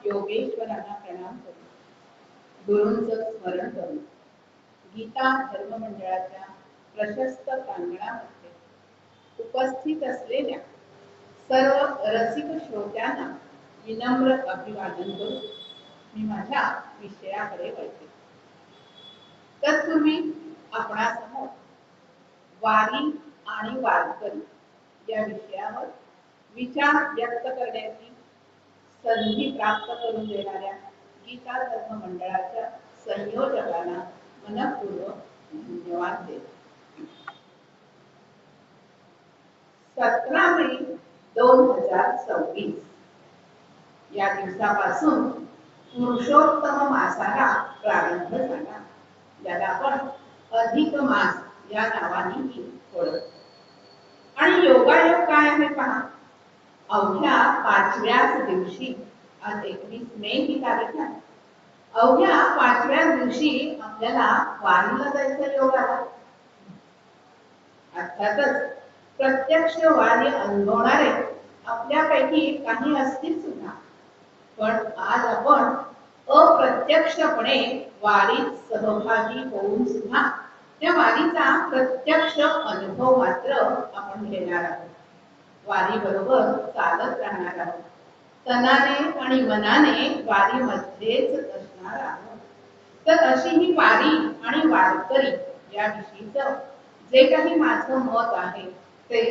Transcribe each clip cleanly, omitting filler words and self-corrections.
योगेश्वरांना प्रणाम करून गुरूंचं स्मरण करून गीता धर्म मंडळाच्या प्रशस्त प्रांगणामध्ये उपस्थित असलेल्या सर्व रसिक श्रोत्यांना विनम्र अभिवादन करून मी माझ्या विषयाकडे वळते। तत्पूर्वी आपणासमोर वारी आणि वारकरी या विषयावर विचार व्यक्त करण्याची संधी प्राप्त करून देणाऱ्या गीता धर्म मंडळाच्या संयोजकांना मनपूर्वक धन्यवाद देतो। 17 मे 2026 या दिवसापासून पुरुषोत्तम मासाला प्रारंभ झाला, ज्याला आपण अधिक मास या नावानेही ओळखतो। आणि योगायोग काय आहे पहा, अवघ्या 5व्याच दिवशी, आज 21 मे ही तारीख आहे, अवघ्या 5व्या दिवशी आपल्याला वारीला जायचा योग आला। अर्थातच प्रत्यक्ष वारी अनुभवणारे आपल्यापैकी काही असतील सुद्धा, पण आज आपण अप्रत्यक्षपणे वारीत सहभागी होऊन सुद्धा त्या वारीचा प्रत्यक्ष अनुभव मात्र आपण घेणार आहोत। वारी बरोबर चालत राहणार आहोत, तनाने आणि मनाने वारीमध्येच असणार आहोत। तर अशी ही वारी आणि वारकरी याविषयीचं जे काही माझं मत आहे ते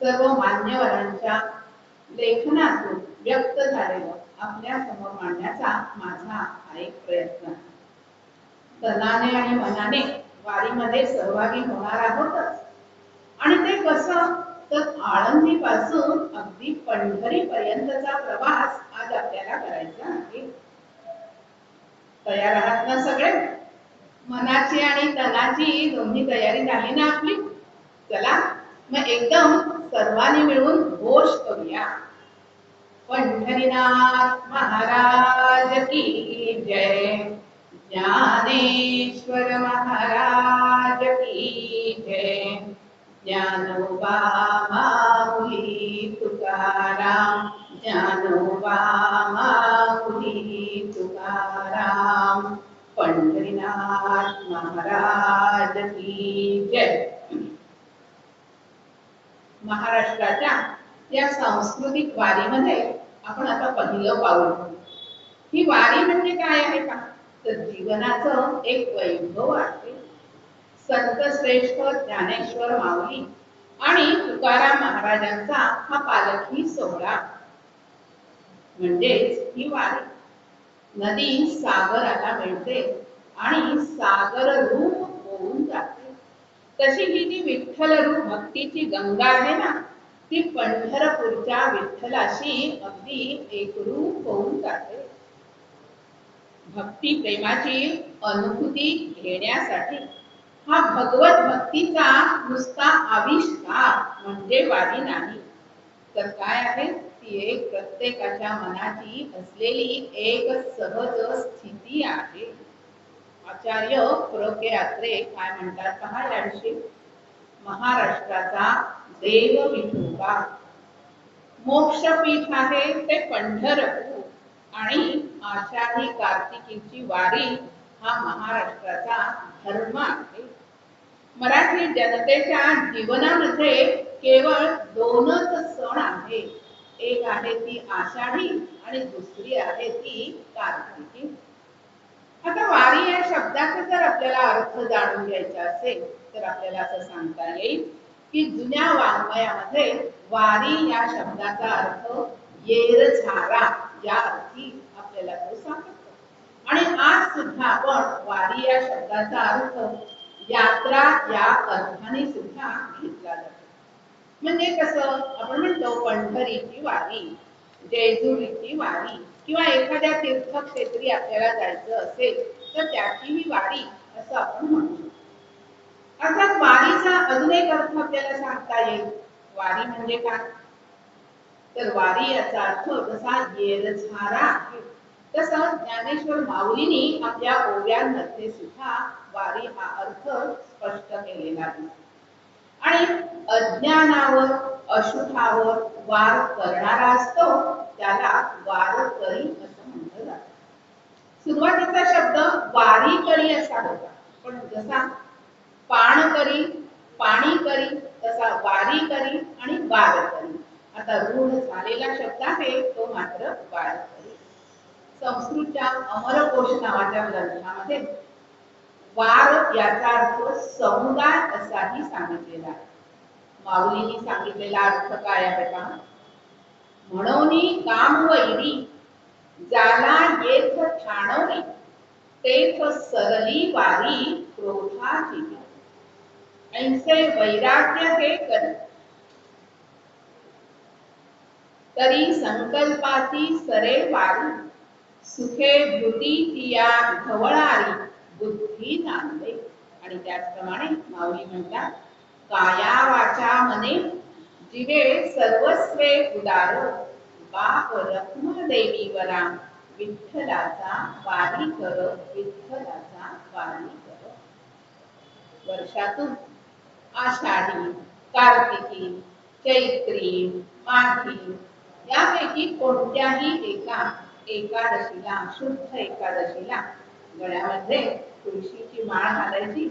सर्व मान्यवरांच्या लेखनातून व्यक्त झालेलं आपल्या समोर मांडण्याचा माझा हा एक प्रयत्न आहे। तनाने आणि मनाने वारीमध्ये सहभागी होणार आहोतच, आणि ते कसं, तर आळंदी पासून अगदी पंढरी पर्यंतचा प्रवास आज आपल्याला करायचा आहे। तयार आहात ना सगळे? मनाची आणि तनाची दोन्ही तयारी झाली ना आपली? चला मग एकदम सर्वांनी मिळून घोष करूया, पंढरीनाथ महाराज की जय, ज्ञानेश्वर महाराज की जय, ज्ञानोबा माऊली तुकाराम, ज्ञानोबा माऊली तुकाराम, पंढरीनाथ महाराज की जय। महाराष्ट्राच्या या सांस्कृतिक वारीमध्ये आपण आता पहिलं पाऊल ठेवू। ही वारी म्हणजे काय आहे का, तर जीवनाचं एक वैभव आहे। संत श्रेष्ठ ज्ञानेश्वर माऊली आणि तुकाराम महाराजांचा हा पालखी सोहळा म्हणजेच ही वारी। नदी सागराला मिळते आणि सागर रूप होऊन जाते, तशी ही जी विठ्ठल रूप भक्तीची गंगा आहे ना, ती पंढरपूरच्या विठ्ठलाशी अगदी एकरूप होऊन जाते। भक्ती प्रेमाची अनुभूती घेण्यासाठी हा भगवत भक्तीचा नुसता आविष्कार म्हणजे वारी नाही, तर काय आहे, ती एक प्रत्येकाच्या मनाची असलेली एक सहज स्थिती आहे। आचार्य प्र के अत्रे काय म्हणतात पहा याविषयी, महाराष्ट्राचा देव विठोबा, मोक्षपीठ आहे ते पंढरपूर, आणि आषाढी कार्तिकीची वारी हा महाराष्ट्राचा धर्म आहे। मराठी जनतेच्या जीवनामध्ये केवळ दोनच सण आहे, एक आहे ती आषाढी आणि दुसरी आहे ती कार्तिकी। आता वारी या शब्दाचा जर आपल्याला अर्थ जाणून घ्यायचा असेल तर आपल्याला असं सांगता येईल की जुन्या वाङ्मयामध्ये वारी या शब्दाचा अर्थ येरझारा या अर्थी आपल्याला तो सापडतो, आणि आज सुद्धा आपण वारी या शब्दाचा अर्थ यात्रा या अर्थाने सुद्धा घेतला जातो। म्हणजे कसं, आपण म्हणतो पंढरीची वारी, जेजुरीची वारी, किंवा एखाद्या तीर्थक्षेत्री आपल्याला जायचं असेल तर त्याची ही वारी असं आपण म्हणतो। अर्थात वारीचा अजून एक अर्थ आपल्याला सांगता येईल। वारी म्हणजे काय, तर वारी याचा अर्थ जसा येरझारा आहे, तसं ज्ञानेश्वर माऊलींनी आपल्या ओव्यांमध्ये सुद्धा वारी हा अर्थ स्पष्ट केलेला आहे। आणि अज्ञानावर अशुद्धावर वार करणारा असतो त्याला वारकरी असं म्हटलं करी असा होता, पण जसा पाण करी, पाणी करी, तसा वारी करी आणि वार करी. आता रूढ झालेला शब्द आहे तो मात्र वार करी. संस्कृतच्या अमरकोश नावाच्या ग्रंथामध्ये वार याचा अर्थ समुदाय असाही सांगितलेला आहे. माऊलींनी सांगितलेला अर्थ काय आहे पहा. म्हणोनी काम वैरी जाला येथ ठाणवली, तेथ सरली वारी क्रोधाची. ऐसे वैराग्य हे करी, तरी संकल्पाती सरे वारी, सुखे भृती तिया ढवळारी, बुद्धी नांदे. आणि त्याचप्रमाणे माऊली म्हणतात, काया वाचा मने जिवे सर्वस्वे उदार, बाप रखुमा देवी वरा, विठ्ठलाचा वारी कर, विठ्ठलाचा वारी कर. वर्षातून आषाढी, कार्तिकी, चैत्री, माघी यापैकी कोणत्याही एका एकादशीला, शुद्ध एकादशीला गळ्यामध्ये तुळशीची माळ घालायची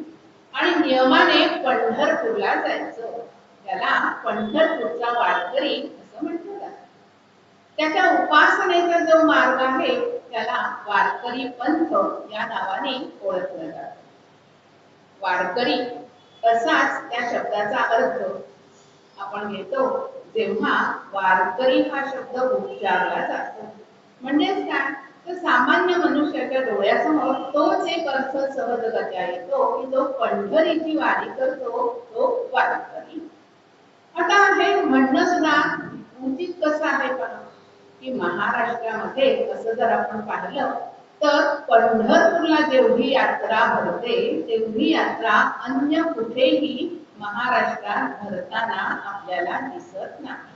आणि नियमाने पंढरपूरला जायचं. त्याला पंढरपूरचा वारकरी असं म्हटलं जातं. त्याच्या उपासनेचा जो मार्ग आहे त्याला वारकरी पंथ या नावाने ओळखलं जातं. वारकरी असाच त्या शब्दाचा अर्थ आपण घेतो जेव्हा वारकरी हा शब्द उच्चारला जातो. म्हणजेच काय, तर सामान्य मनुष्याच्या डोळ्यासमोर तोच एक अर्थ सहजगत्या येतो की जो पंढरीची वारी करतो तो वारकरी. आता हे म्हणणं सुद्धा उचित कसं आहे पहा, की महाराष्ट्रामध्ये असं जर आपण पाहिलं तर पंढरपूरला जेवढी यात्रा भरते तेवढी यात्रा अन्य कुठेही महाराष्ट्रात भरताना आपल्याला दिसत नाही.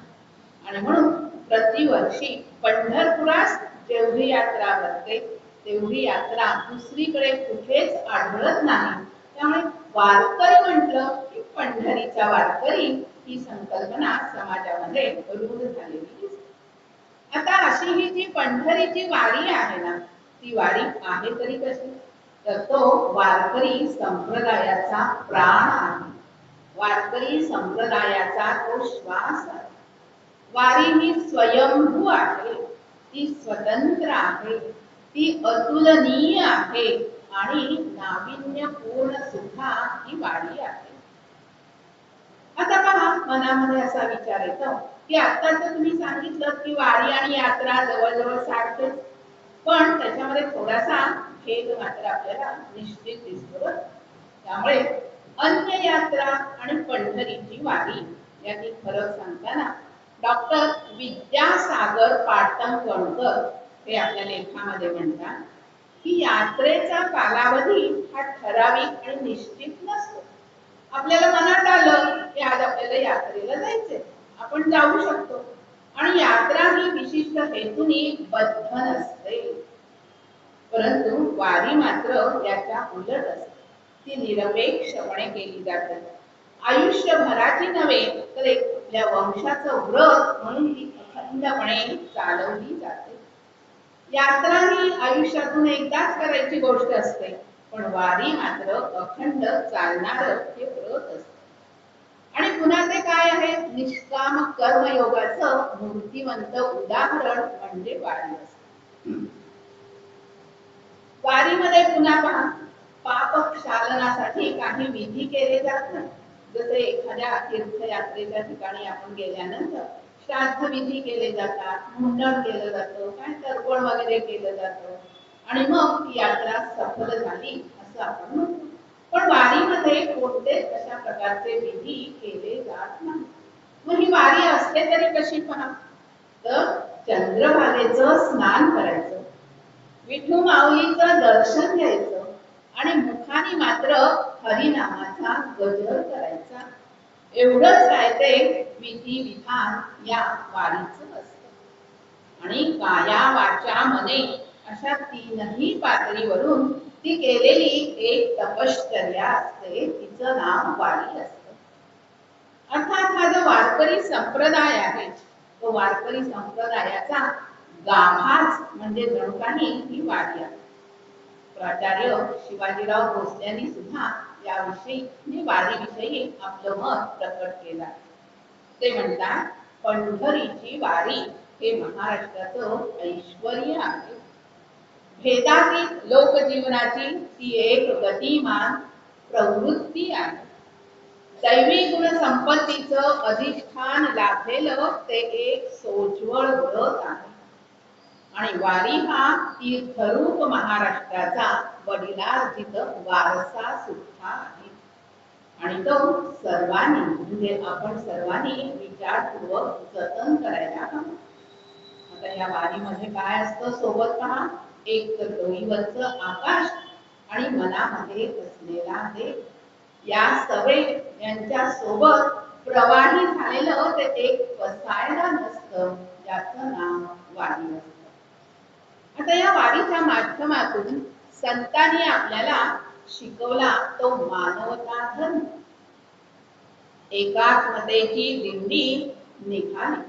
आणि म्हणून प्रतिवर्षी पंढरपुरात जेवढी यात्रा भरते तेवढी यात्रा दुसरीकडे कुठेच आढळत नाही. त्यामुळे वारकरी म्हटलं की पंढरीचा वारकरी ही संकल्पना समाजामध्ये रूढ झालेली दिसते. आता अशी ही जी पंढरीची वारी आहे ना, ती वारी आहे तरी कशी, तर तो वारकरी संप्रदायाचा प्राण आहे. वारकरी संप्रदायाचा तो श्वास आहे. वारी ही स्वयंभू आहे, ती स्वतंत्र आहे, ती अतुलनीय आहे आणि नाविन्यपूर्ण सुद्धा ही वारी आहे. आता पहा, मनामध्ये असा विचार येतो की आता तर तुम्ही सांगितलं की वारी आणि यात्रा जवळजवळ सारखेच, पण त्याच्यामध्ये थोडासा भेद मात्र आपल्याला निश्चित दिसतो. त्यामुळे अन्य यात्रा आणि पंढरीची वारी यातील फरक सांगताना डॉक्टर विद्यासागर पाटणकर हे आपल्या लेखामध्ये म्हणतात की यात्रेचा कालावधी हा ठराविक आणि निश्चित नसतो. आपल्याला मनात आलं की आज आपल्याला यात्रेला जायचंय, आपण जाऊ शकतो. आणि यात्रा ही विशिष्ट हेतूने बद्ध नसते. परंतु वारी मात्र याच्या उलट असते, ती निरपेक्षपणे केली जाते. आयुष्यभराची नव्हे तर आपल्या वंशाचं व्रत म्हणून ती अखंडपणे चालवली जाते. यात्रा ही आयुष्यातून एकदाच करायची गोष्ट असते, पण वारी मात्र अखंड चालणार हे व्रत असते. आणि पुन्हा ते काय आहे, निष्काम कर्मयोगाचं मूर्तिवंत उदाहरण म्हणजे वारी असते. वारीमध्ये पुन्हा पहा, पाप क्षालनासाठी काही विधी केले जातात. जसे एखाद्या तीर्थयात्रेच्या ठिकाणी आपण गेल्यानंतर श्राद्ध विधी केले जातात, मुंडन केलं जातं, काय तर्पण वगैरे केलं जातं आणि मग ती यात्रा सफल झाली असं आपण म्हणतो. पण वारीमध्ये कोणतेच अशा प्रकारचे विधी केले जात नाही. मग ही वारी असते तरी कशी पहा, तर चंद्रभागेचं स्नान करायचं, विठू माऊलीचं दर्शन घ्यायचं आणि मुखाने मात्र हरिनामाचा गजर करायचा. एवढंच काय ते विधी विधान या वारीचं असतं. आणि काया वाचा मने अशा तीनही पातळीवरून ती केलेली एक तपश्चर्या असते, तिचं नाव वारी असतं. अर्थात हा जो वारकरी संप्रदाय आहे तो वारकरी संप्रदायाचा गाभाच म्हणजे जणू काही ही वारी आहे. प्राचार्य शिवाजीराव भोसल्यांनी सुद्धा याविषयी वारीविषयी आपलं मत प्रकट केलं. ते म्हणतात, पंढरीची वारी हे महाराष्ट्राचं ऐश्वर्य आहे. भेदातीत लोकजीवनाची ती एक गतिमान प्रवृत्ती आहे. दैवी गुण संपत्तीचं अधिष्ठान लाभलेलं ते एक सोज्वळ व्रत आहे. आणि वारी हा तीर्थरूप महाराष्ट्राचा वडिलार्जित वारसा सुद्धा आहे. आणि तो सर्वांनी म्हणजे आपण सर्वांनी विचारपूर्वक जतन करायला हवं. आता या वारीमध्ये काय असतं सोबत पहा, एक तर डोईवरचं आकाश आणि मनामध्ये असलेला देव. या सवय यांच्या सोबत प्रवाही झालेलं ते एक पसायला नसतं, ज्याचं नाव वारी असतं. आता या वारीच्या माध्यमातून संतांनी आपल्याला शिकवला तो मानवता धर्म. एकात्मतेची दिंडी निघाली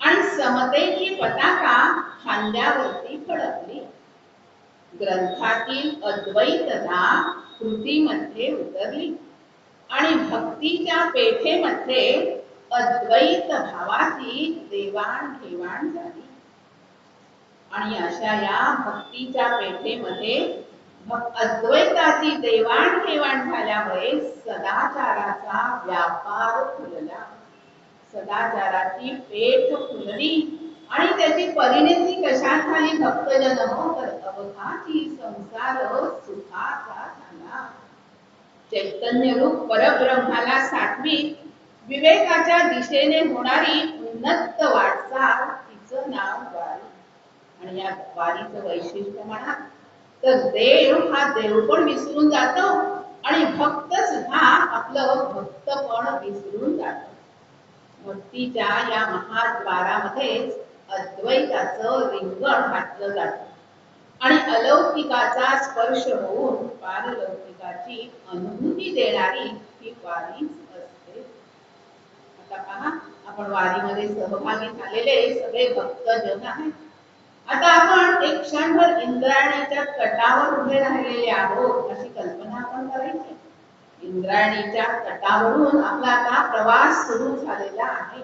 आणि समतेची पताका खांद्यावरती फडकली. ग्रंथातील अद्वैतता कृतीमध्ये उतरली आणि भक्तीच्या पेठेमध्ये अद्वैत भावाची देवाणघेवाण झाली. आणि अशा या भक्तीच्या पेठेमध्ये अद्वैताची देवाणघेवाण झाल्यामुळे सदाचाराचा व्यापार फुलला. सदाचाराची पेठ फुलली आणि त्याची परिणती कशात झाली भक्तजन तर अवघाची संसार सुखाचा झाला. चैतन्य रूप परब्रह्माला साठवीत विवेकाच्या दिशेने होणारी उन्नत वाटचाल तिचं नाव वारी. आणि या वारीचं वैशिष्ट्य म्हणा तर देव हा देव पण विसरून जातो आणि भक्त सुद्धा आपलं भक्तपण विसरून जातो. भक्तीच्या या महाद्वारामध्येच अद्वैताचं रिंगण घातलं जातं आणि अलौकिकाचा स्पर्श होऊन पारलौकिकाची अनुभूती देणारी ही वारीच असते. आता पहा, आपण वारीमध्ये सहभागी झालेले सगळे भक्तजन आहेत. आता आपण एक क्षणभर इंद्रायणीच्या तटावर उभे राहिलेले आहोत अशी कल्पना आपण करायची. इंद्रायणीच्या तटावरून आपला आता प्रवास सुरू झालेला आहे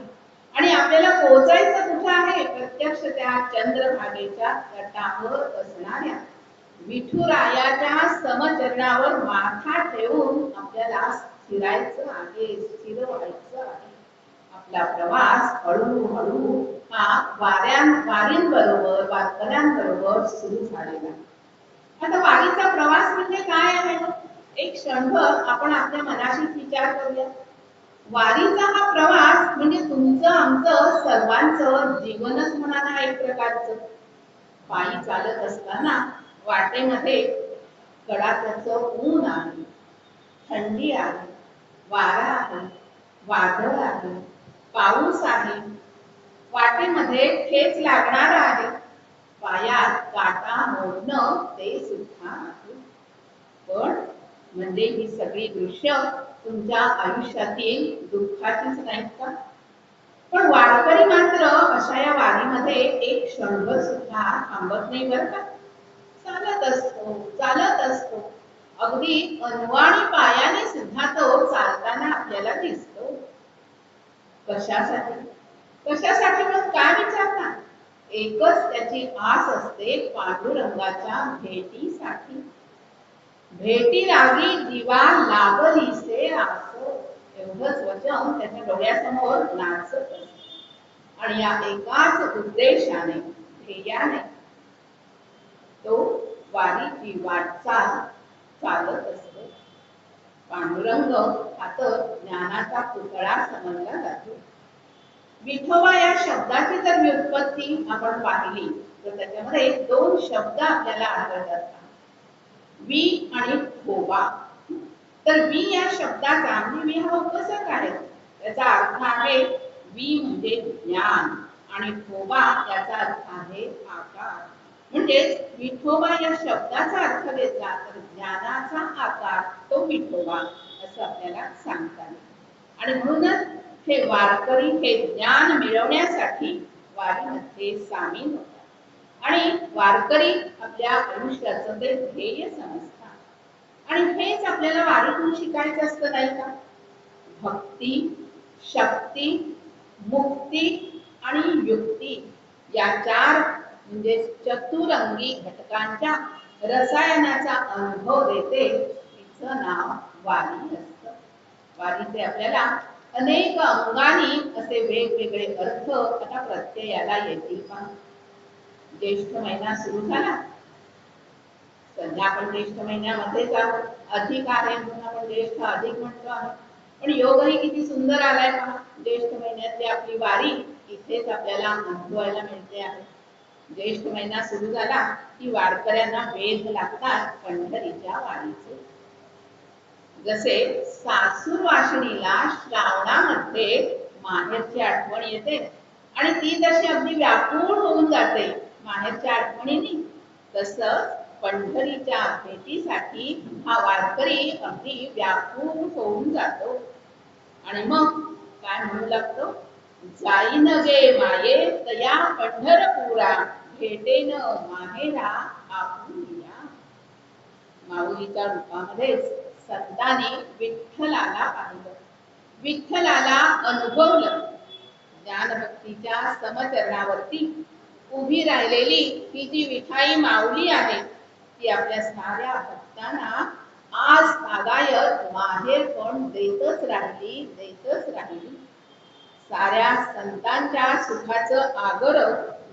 आणि आपल्याला पोहोचायचं कुठे आहे? प्रत्यक्ष त्या चंद्रभागेच्या तटावर असणाऱ्या विठुरायाच्या समचरणावर माथा ठेवून आपल्याला स्थिरायचं आहे, स्थिर व्हायचं आहे. आपला प्रवास हळूहळू हा वारींबरोबर वारकऱ्यांबरोबर सुरू झालेला. आता वारीचा प्रवास म्हणजे काय आहे? एक क्षणभर आपण आपल्या मनाशी विचार करूया. वारीचा हा प्रवास म्हणजे तुमचं आमचं सर्वांचं जीवनच म्हणा ना एक प्रकारचं. पायी चालत असताना वाटेमध्ये कडाक्याचं ऊन आहे, थंडी आहे, वारा आहे, वादळ आहे, पाऊस आहे, वाटेमध्ये ठेच लागणार आहे, पायात काटा मोडणं ते सुद्धा आहे. पण म्हणजे ही सगळी दृश्य तुमच्या आयुष्यातील दुःखाचीच नाहीत का? पण वारकरी मात्र अशा या वारीमध्ये एक क्षणभर सुद्धा थांबत नाही बरं का. चालत असतो अगदी अनवाणी पायाने सुद्धा तो चालताना आपल्याला दिसतो. कशासाठी मग काय विचारता? एकच त्याची आस असते, पांडुरंगाच्या भेटीसाठी. भेटी लागी जीवा लागलीसे आस, एवढंच वचन त्याच्या डोळ्यासमोर नाचत असते. आणि या एकाच उद्देशाने ध्येयाने तो वारीची वाटचाल चालत असतो. पांडुरंग हा तर ज्ञानाचा पुतळा समजला जातो. विठोबा या शब्दाची जर व्युत्पत्ती आपण पाहिली तर त्याच्यामध्ये दोन शब्द आपल्याला आढळतात. वि आणि ठोबा. तर वि या शब्दाचा म्हणजे वि हा उपसर्ग आहे. त्याचा अर्थ आहे वि म्हणजे ज्ञान आणि ठोबा याचा अर्थ आहे आकार. म्हणजे विठोबा या शब्दाचा अर्थ घेतला तर ज्ञानाचा आकार तो विठोबा असं आपल्याला सांगता येईल. आणि म्हणूनच हे वारकरी हे ज्ञान मिळवण्यासाठी वारीमध्ये सामील होतात. आणि वारकरी आपल्या आयुष्याचं ते ध्येय समजतात। आणि हेच आपल्याला वारीतून शिकायचं असतं नाही का? भक्ती, शक्ती, मुक्ती आणि युक्ती या चार म्हणजे चतुरंगी घटकांच्या रसायनाचा अनुभव देते, तिचं नाव वारी असतं। वारीचे आपल्याला अनेक अंगानी असे वेगवेगळे अर्थ आता प्रत्ययाला येतील पहा। ज्येष्ठ महिना सुरू झाला, सध्या आपण ज्येष्ठ महिन्यामध्येच आहोत, अधिक आहे म्हणून आपण ज्येष्ठ अधिक म्हणतो आहोत, पण योगही किती सुंदर आलाय पहा। ज्येष्ठ महिन्यातली आपली वारी इथेच आपल्याला अनुभवायला मिळते आहे। ज्येष्ठ महिना सुरू झाला की वारकऱ्यांना वेध लागतात पंढरीच्या वारीचे। जसे सासूर वाशिनीला श्रावणामध्ये माहेरची आठवण येते आणि ती जशी अगदी व्याकुळ होऊन जाते माहेरच्या आठवणीने, तसंच पंढरीच्या भेटीसाठी हा वारकरी अगदी व्याकुळ होऊन जातो। आणि मग काय म्हणू लागतो? जाईन गे माये तया पंढरपुरा, भेटेन माहेरा आपुलिया। माऊलीच्या रूपामध्येच संतांनी विठ्ठलाला पाहिलं, विठ्ठलाला अनुभवलं। ज्ञानभक्तीच्या समचरणावरती उभी राहिलेली ही जी विठाई माऊली आहे, ती आपल्या साऱ्या भक्तांना आज तागायत माहेर पण देतच राहिली, देतच राहिली। साऱ्या संतांच्या सुखाचं आगर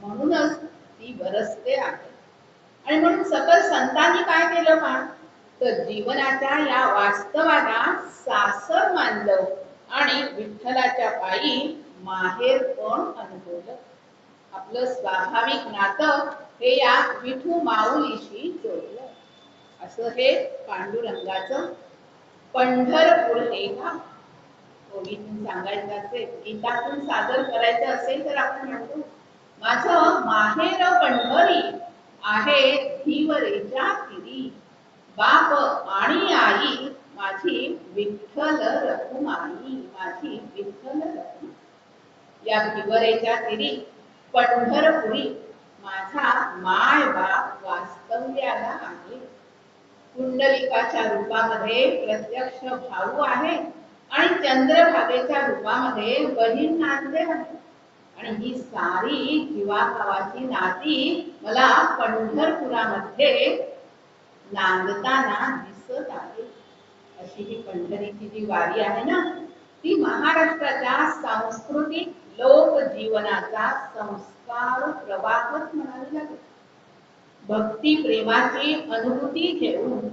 म्हणूनच ती बरसते आहे। आणि म्हणून सकल संतांनी काय केलं पहा, तर जीवनाच्या या वास्तवाला सासर मानलं आणि विठ्ठलाच्या पायी माहेर पण अनुभवलं। आपलं स्वाभाविक नातं हे या विठू माऊलीशी जोडलं। असं हे पांडुरंगाचं पंढरपूर हे गाव। ओळीतून सांगायचं असेल, गीतातून सादर करायचं असेल तर आपण म्हणतो, माझं माहेर पंढरी आहे धीवरेच्या तिरी, बाप आणि आई माझी विठ्ठल रखुमाई, माझी विठ्ठल रखुमाई। या धीवरेच्या तिरी पंढरपुरी माझा माय बाप वास्तव्याला आहे। कुंडलिकाच्या रूपामध्ये प्रत्यक्ष भाऊ आहे आणि चंद्रभागेच्या रूपामध्ये बहीण नांदते आहे। आणि ही सारी जीवाभावाची नाती मला पंढरपुरामध्ये नांदताना दिसत आहे। अशी ही पंढरीची जी वारी आहे ना, ती महाराष्ट्राच्या सांस्कृतिक लोक जीवनाचा संस्कार प्रवाहच म्हणावी लागेल। भक्ती प्रेमाची अनुभूती घेऊन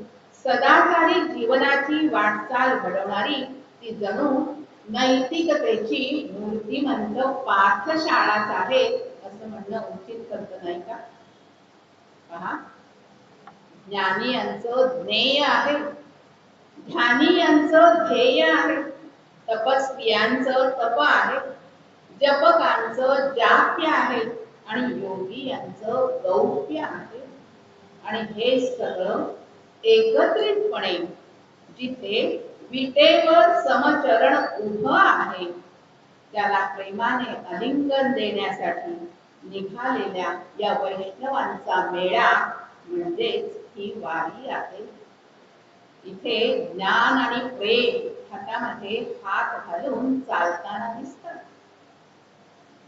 सदाचारी जीवनाची वाटचाल घडवणारी ती जणू नैतिकतेची मूर्तिमंत पाठशाळाच आहे असं म्हणणं उचित ठरत नाही का? पहा, ज्ञानी यांचं ज्ञेय आहे, ध्यानी यांचं ध्येय आहे, तपस्वियांचं तप आहे, जपकांचं जाप्य आहे आणि योगी यांचं गौप्य आहे। आणि हे सगळं एकत्रितपणे जिथे विटेवर समचरण उभं आहे, त्याला प्रेमाने आलिंगन देण्यासाठी निघालेल्या या वैष्णवांचा मेळा म्हणजेच ही वारी आहे। इथे ज्ञान आणि प्रेम हातामध्ये हात घालून चालताना दिसतात।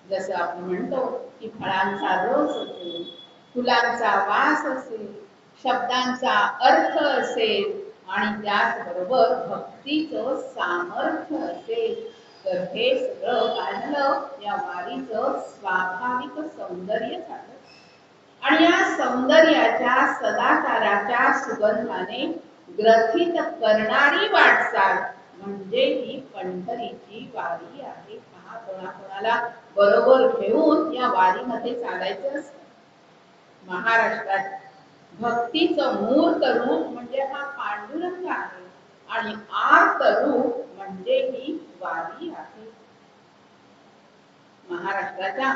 जसं आपण म्हणतो की फळांचा रस असेल, फुलांचा वास असेल, शब्दांचा अर्थ असेल आणि त्याचबरोबर भक्तीचं सामर्थ्य असेल, तर हे सगळं काय झालं, या वारीचं स्वाभाविक सौंदर्य झालं। आणि या सौंदर्याच्या सदाचाराच्या सुगंधाने ग्रथित करणारी वाटचाल म्हणजे ही पंढरीची वारी आहे। पहा, कोणाकोणाला बरोबर घेऊन या वारीमध्ये चालायचं असतं। महाराष्ट्रात भक्तीचं मूर्त रूप म्हणजे हा पांडुरंग आहे आणि आर्त रूप म्हणजे ही वारी आहे। महाराष्ट्राच्या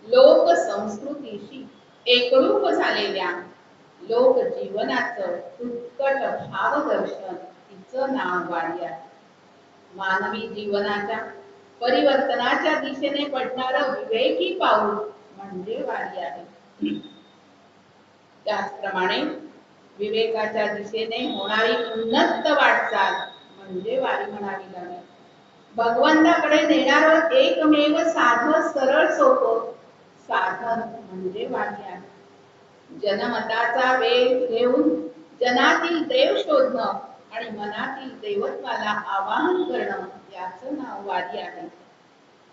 लोक संस्कृतीशी एकरूप झालेल्या लोक जीवनाचं उत्कट भावदर्शन तिचं नाव वारी आहे। मानवी जीवनाच्या परिवर्तनाच्या दिशेने पडणारं विवेकी पाऊल म्हणजे वारी आहे। त्याचप्रमाणे विवेकाच्या दिशेने होणारी उन्नत वाटचाल म्हणजे वारी म्हणावी लागेल. भगवंताकडे नेणारं एकमेव साधं सरळ सोपं साधन म्हणजे वारी आहे. जनमताचा वेग घेऊन जनातील देव शोधणं आणि मनातील देवत्वाला आवाहन करणं याचं नाव वारी आहे.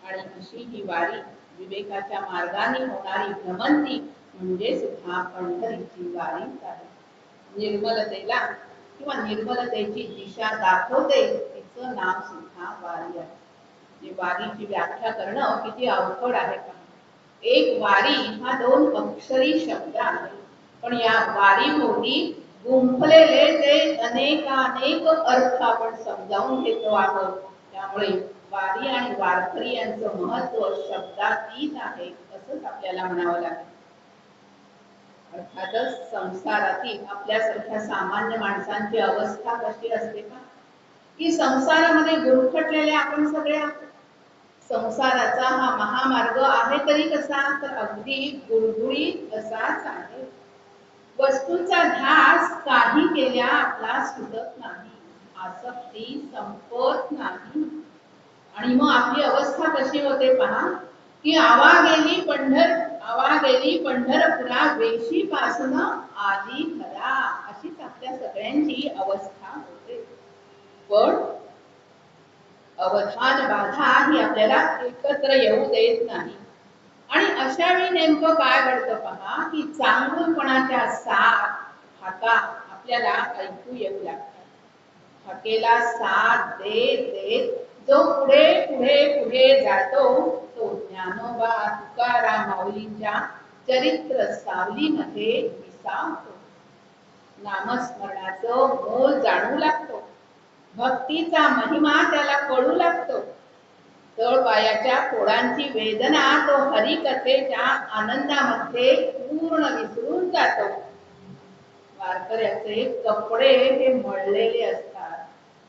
आणि अशी ही वारी विवेकाच्या मार्गाने होणारी भ्रमंती म्हणजे सुद्धा पंढरीची वारीच आहे. निर्मलतेला किंवा निर्मलतेची दिशा दाखवते तिचं नाव सुद्धा वारी आहे. वारीची व्याख्या करणं किती अवघड आहे का. एक वारी हा 2 अक्षरी शब्द आहे, पण या वारी भोवती गुंफलेले जे अनेक अर्थ आपण समजावून घेतो आहोत. त्यामुळे वारी आणि वारकरी यांचं महत्व शब्दातीत आहे असंच आपल्याला म्हणावं लागेल. अर्थातच संसारातील आपल्यासारख्या सामान्य माणसांची अवस्था कशी असते का, की संसारामध्ये गुरफटलेले आपण सगळे आहोत. संसाराचा हा महामार्ग आहे तरी कसा, तर अगदी गुळगुळीत असाच आहे. वस्तूंचा ध्यास काही केल्या आपला सुटत नाही, आसक्ती संपत नाही. आणि मग आपली अवस्था कशी होते पहा, की आवा गेली पंढरपुरा वेशीपासून आली घरा, अशीच आपल्या सगळ्यांची अवस्था होते. पण अवधान बाधा ही आपल्याला एकत्र येऊ देत नाही. आणि अशा वेळी नेमकं काय घडतं पहा, की चांगुलपणाच्या 7 हाका आपल्याला ऐकू येऊ लागतात. हाकेला साथ देत देत जो पुढे पुढे पुढे जातो तो ज्ञानोबा तुकाराम माऊलींच्या चरित्र सावलीमध्ये विसावतो. नामस्मरणाचं मोल जाणू लागतो. भक्तीचा महिमा त्याला कळू लागतो. तळपायाच्या फोडांची वेदना तो हरिकथेच्या आनंदामध्ये पूर्ण विसरून जातो. वारकऱ्याचे कपडे हे मळलेले असतात,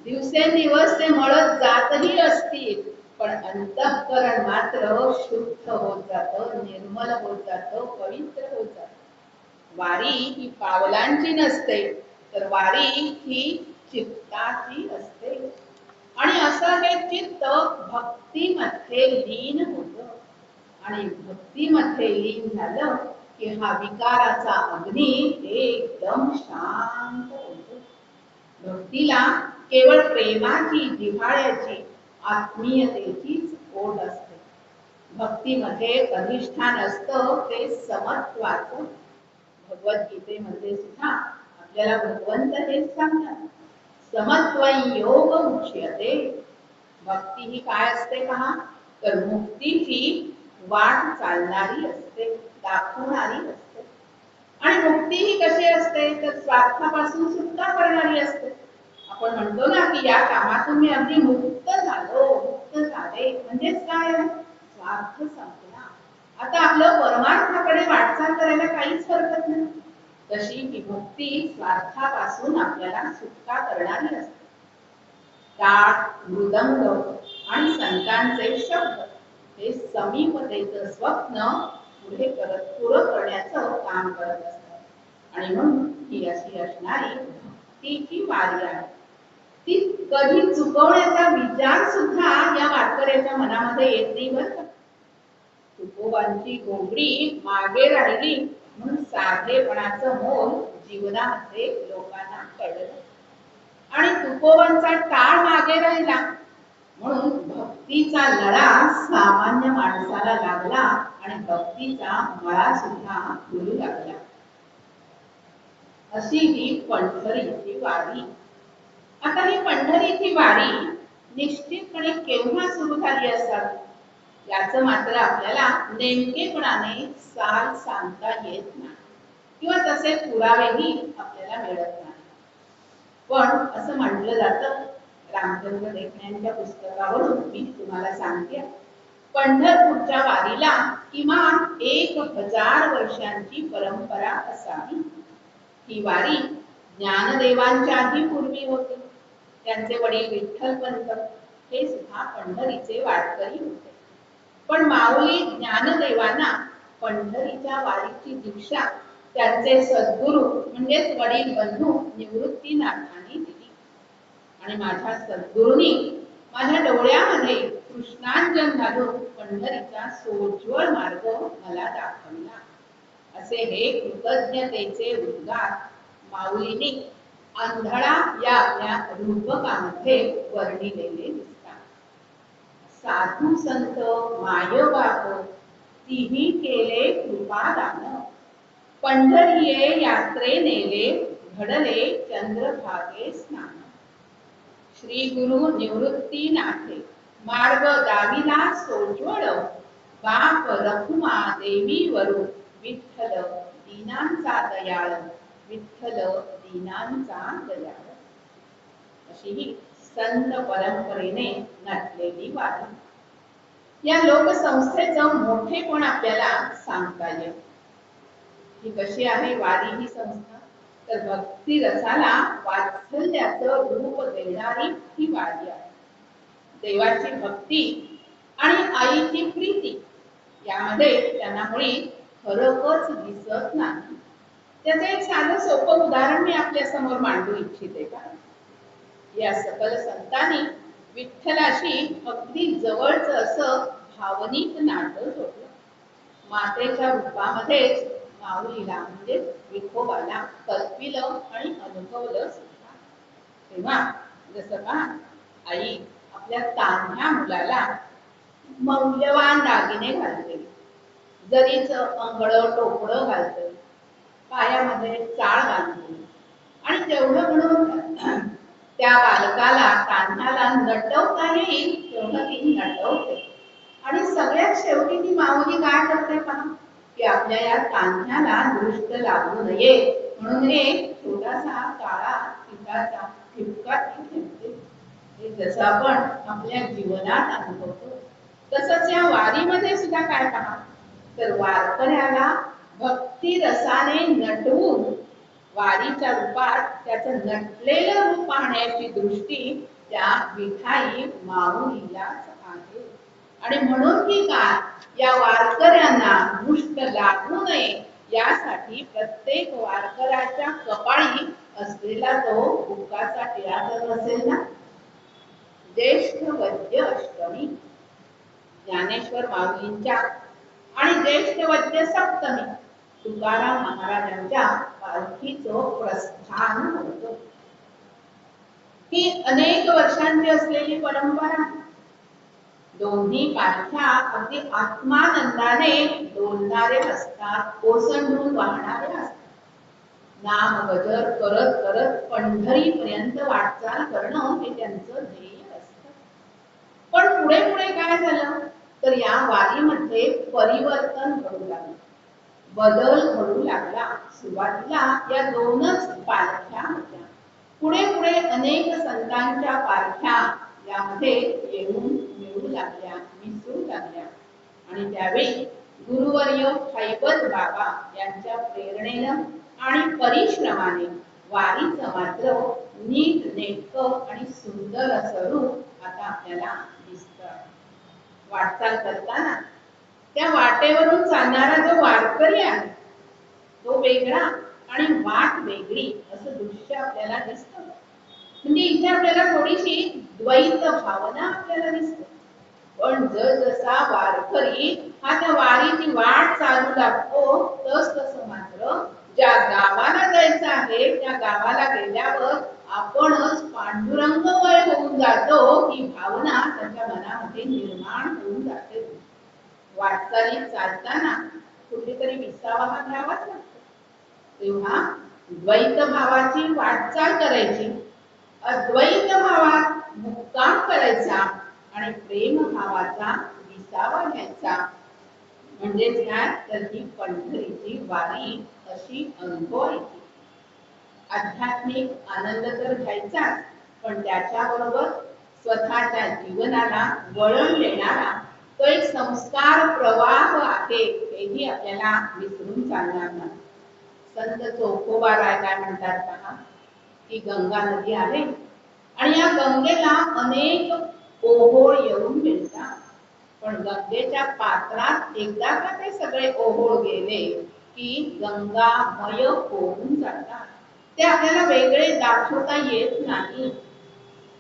दिवसेंदिवस ते मळत जातही असतील, पण अंतःकरण मात्र शुद्ध होत जातं, निर्मल होत जातं, पवित्र होत जातं. वारी ही पावलांची नसते, तर वारी ही चित्ताची असते. आणि असं हे चित्त भक्तीमध्ये लीन होतं. आणि भक्तीमध्ये लीन झालं की हा विकाराचा अग्नी एकदम शांत होतो. भक्तीला केवळ प्रेमाची, जिव्हाळ्याची, आत्मीयतेचीच ओढ असते. भक्तीमध्ये अधिष्ठान असतं ते समत्वाचं. भगवद्गीतेमध्ये सुद्धा आपल्याला भगवंत हेच सांगतात, समत्वं योग मुच्यते. भक्ती ही काय असते पहा, तर मुक्तीची वाट चालणारी असते, दाखवणारी असते. आणि मुक्ती ही कशी असते, तर स्वार्थापासून सुटका करणारी असते. आपण म्हणतो ना की या कामातून मी अगदी मुक्त झालो, मुक्त झाले, म्हणजेच काय, स्वार्थ संपला, आता आपलं परमार्थाकडे वाटचाल करायला काहीच हरकत नाही. तशी ही भक्ती स्वार्थापासून आपल्याला सुटका करणारी असते. टाळ, मृदंग आणि संतांचे शब्द हे समीपतेचं स्वप्न पुरं करण्याचं काम करत असतात. आणि म्हणून ही अशी असणारी भक्तीची वारी आहे. ती कधी चुकवण्याचा विचार सुद्धा या वारकऱ्याच्या मनामध्ये येत नाही बरं का. तुकोबांची घोंगडी मागे राहिली म्हणून साधेपणाचं मोल जीवनामध्ये लोकांना कळलं. आणि तुकोबांचा टाळ मागे राहिला म्हणून भक्तीचा लळा सामान्य माणसाला लागला आणि भक्तीचा मळा सुद्धा फुलू लागला. अशी ही पंढरीची वारी. आता ही पंढरीची वारी निश्चितपणे केव्हा सुरू झाली असावी याचं मात्र आपल्याला नेमकेपणाने साल सांगता येत नाही, किंवा तसे पुरावेही आपल्याला मिळत नाही. पण असं म्हटलं जातं, रामचंद्र देखण्यांच्या पुस्तकावरून मी तुम्हाला सांगते, पंढरपूरच्या वारीला किमान 1000 वर्षांची परंपरा असावी. ही वारी ज्ञानदेवांच्याही पूर्वी होती. त्यांचे वडील विठ्ठलपंत हे सुद्धा पंढरीचे वारकरी होते. पण माऊली ज्ञानदेवांना पंढरीच्या वारीची दीक्षा त्यांचे सद्गुरू म्हणजेच वडील बंधू निवृत्तीनाथांनी दिली. आणि माझ्या सद्गुरूंनी माझ्या डोळ्यामध्ये कृष्णांजन घालून पंढरीचा सोज्वळ मार्ग मला दाखवला. असे हे कृतज्ञतेचे उद्गार माऊलींनी आंधळा या आपल्या रूपकामध्ये वर्णिलेले दिसतात. साधू संत मायबाप तिही केले कृपादान, पंढरीये यात्रे नेले घडले चंद्रभागे स्नान. श्री गुरु निवृत्तीनाथे मार्ग दाविला सोज्वळ, बाप रखुमा देवी वरु विठ्ठल दीनांचा दयाळ, विठ्ठल दीनांचा दयाळ. अशी ही संत परंपरेने नटलेली वारी. या लोकसंस्थेचं मोठेपण आपल्याला सांगता येईल. ही कशी आहे वारी ही संस्था? तर भक्ती रसाला वात्सल्याचं रूप देणारी ही वारी आहे. देवाची भक्ती आणि आईची प्रीती यामध्ये त्यांना मुळी फरकच दिसत नाही. त्याचं एक साधं सोपं उदाहरण मी आपल्या समोर मांडू इच्छिते का? या सकल संतांनी विठ्ठलाशी अगदी जवळच असं भावनिक नातं जोडलं. मातेच्या रूपामध्येच माऊलीला म्हणजे विठोबाला कल्पिलं आणि अनुभवलं सुद्धा. तेव्हा जसं का आई आपल्या तान्ह्या मुलाला मौल्यवान दागिने घालते, जरीचं अंगड टोपडं घालते, पायामध्ये चाळ घालते आणि तेवढं म्हणून त्या बालकाला तान्ह्याला नटवता येईल तेवढं ती नटवते. आणि सगळ्यात शेवटी ती माऊली काय करते पहा, की आपल्या या तान्ह्याला दृष्ट लागू नये म्हणून एक छोटासा काळा टिकाचा ठिपका ती ठेवते. हे जसं आपण आपल्या जीवनात अनुभवतो तसंच या वारीमध्ये सुद्धा काय पहा, तर वारकऱ्याला भक्ती रसाने नटवून वारीच्या रूपात त्याचं नटलेलं रूप पाहण्याची दृष्टी त्या विठाई माऊलीलाच आहे. आणि म्हणून की काय, या वारकऱ्यांना दृष्ट लागू नये यासाठी प्रत्येक वारकऱ्याच्या कपाळी असलेला तो बुक्काचा टिळा तर असेल ना. ज्येष्ठ वद्य अष्टमी ज्ञानेश्वर माऊलींच्या आणि ज्येष्ठ वद्य सप्तमी तुकाराम महाराजांच्या पालखीचं प्रस्थान होतं. ही अनेक वर्षांची असलेली परंपरा. दोन्ही पालख्या अगदी आत्मानंदाने डोलणारे असतात, ओसंडून वाहणारे असतात. नाम गजर करत करत पंढरीपर्यंत वाटचाल करणं हे त्यांचं ध्येय असतं. पण पुढे पुढे काय झालं, तर या वारीमध्ये परिवर्तन घडू लागलं, बदल घडू लागला. सुरुवातीला या दोनच पालख्या होत्या. पुढे पुढे अनेक संतांच्या पालख्या यामध्ये येऊन मिळू लागल्या, मिसळू लागल्या. आणि त्यावेळी गुरुवर्य हैबत बाबा यांच्या प्रेरणेनं आणि परिश्रमाने वारीचं मात्र नीट नेटकं आणि सुंदर असं रूप आता आपल्याला दिसतं. वाटचाल करताना त्या वाटेवरून चालणारा जो वारकरी आहे तो वेगळा आणि वाट वेगळी असं दृश्य आपल्याला दिसतं. म्हणजे इथे आपल्याला थोडीशी द्वैत भावना आपल्याला दिसते. पण जसा वारकरी हा त्या वारीची वाट चालू लागतो तस तसं मात्र ज्या गावाला जायचं आहे त्या गावाला गेल्यावर आपणच पांडुरंगमय होऊन जातो ही भावना त्याच्या मनामध्ये निर्माण होऊन जाते. वाटचालीत चालताना कुठेतरी विसावा हा घ्यावाच लागतो. तेव्हा द्वैत भावाची वाटचाल करायची, अद्वैत भावात मुक्काम करायचा आणि प्रेम भावाचा विसावा घ्यायचा. म्हणजेच काय, तर ही पंढरीची वारी अशी अनुभवायची. आध्यात्मिक आनंद तर घ्यायचाच, पण त्याच्याबरोबर स्वतःच्या जीवनाला वळण देणारा तो एक संस्कार प्रवाह आहे हेही आपल्याला विसरून चालणार नाही. संत चोखोबाराय काय म्हणतात पहा, की गंगा नदी आहे आणि या गंगेला अनेक ओहोळ येऊन मिळतात. पण गंगेच्या पात्रात एकदा का ते सगळे ओहोळ गेले की गंगामय होऊन जातात. ते आपल्याला वेगळे दाखवता येत नाही.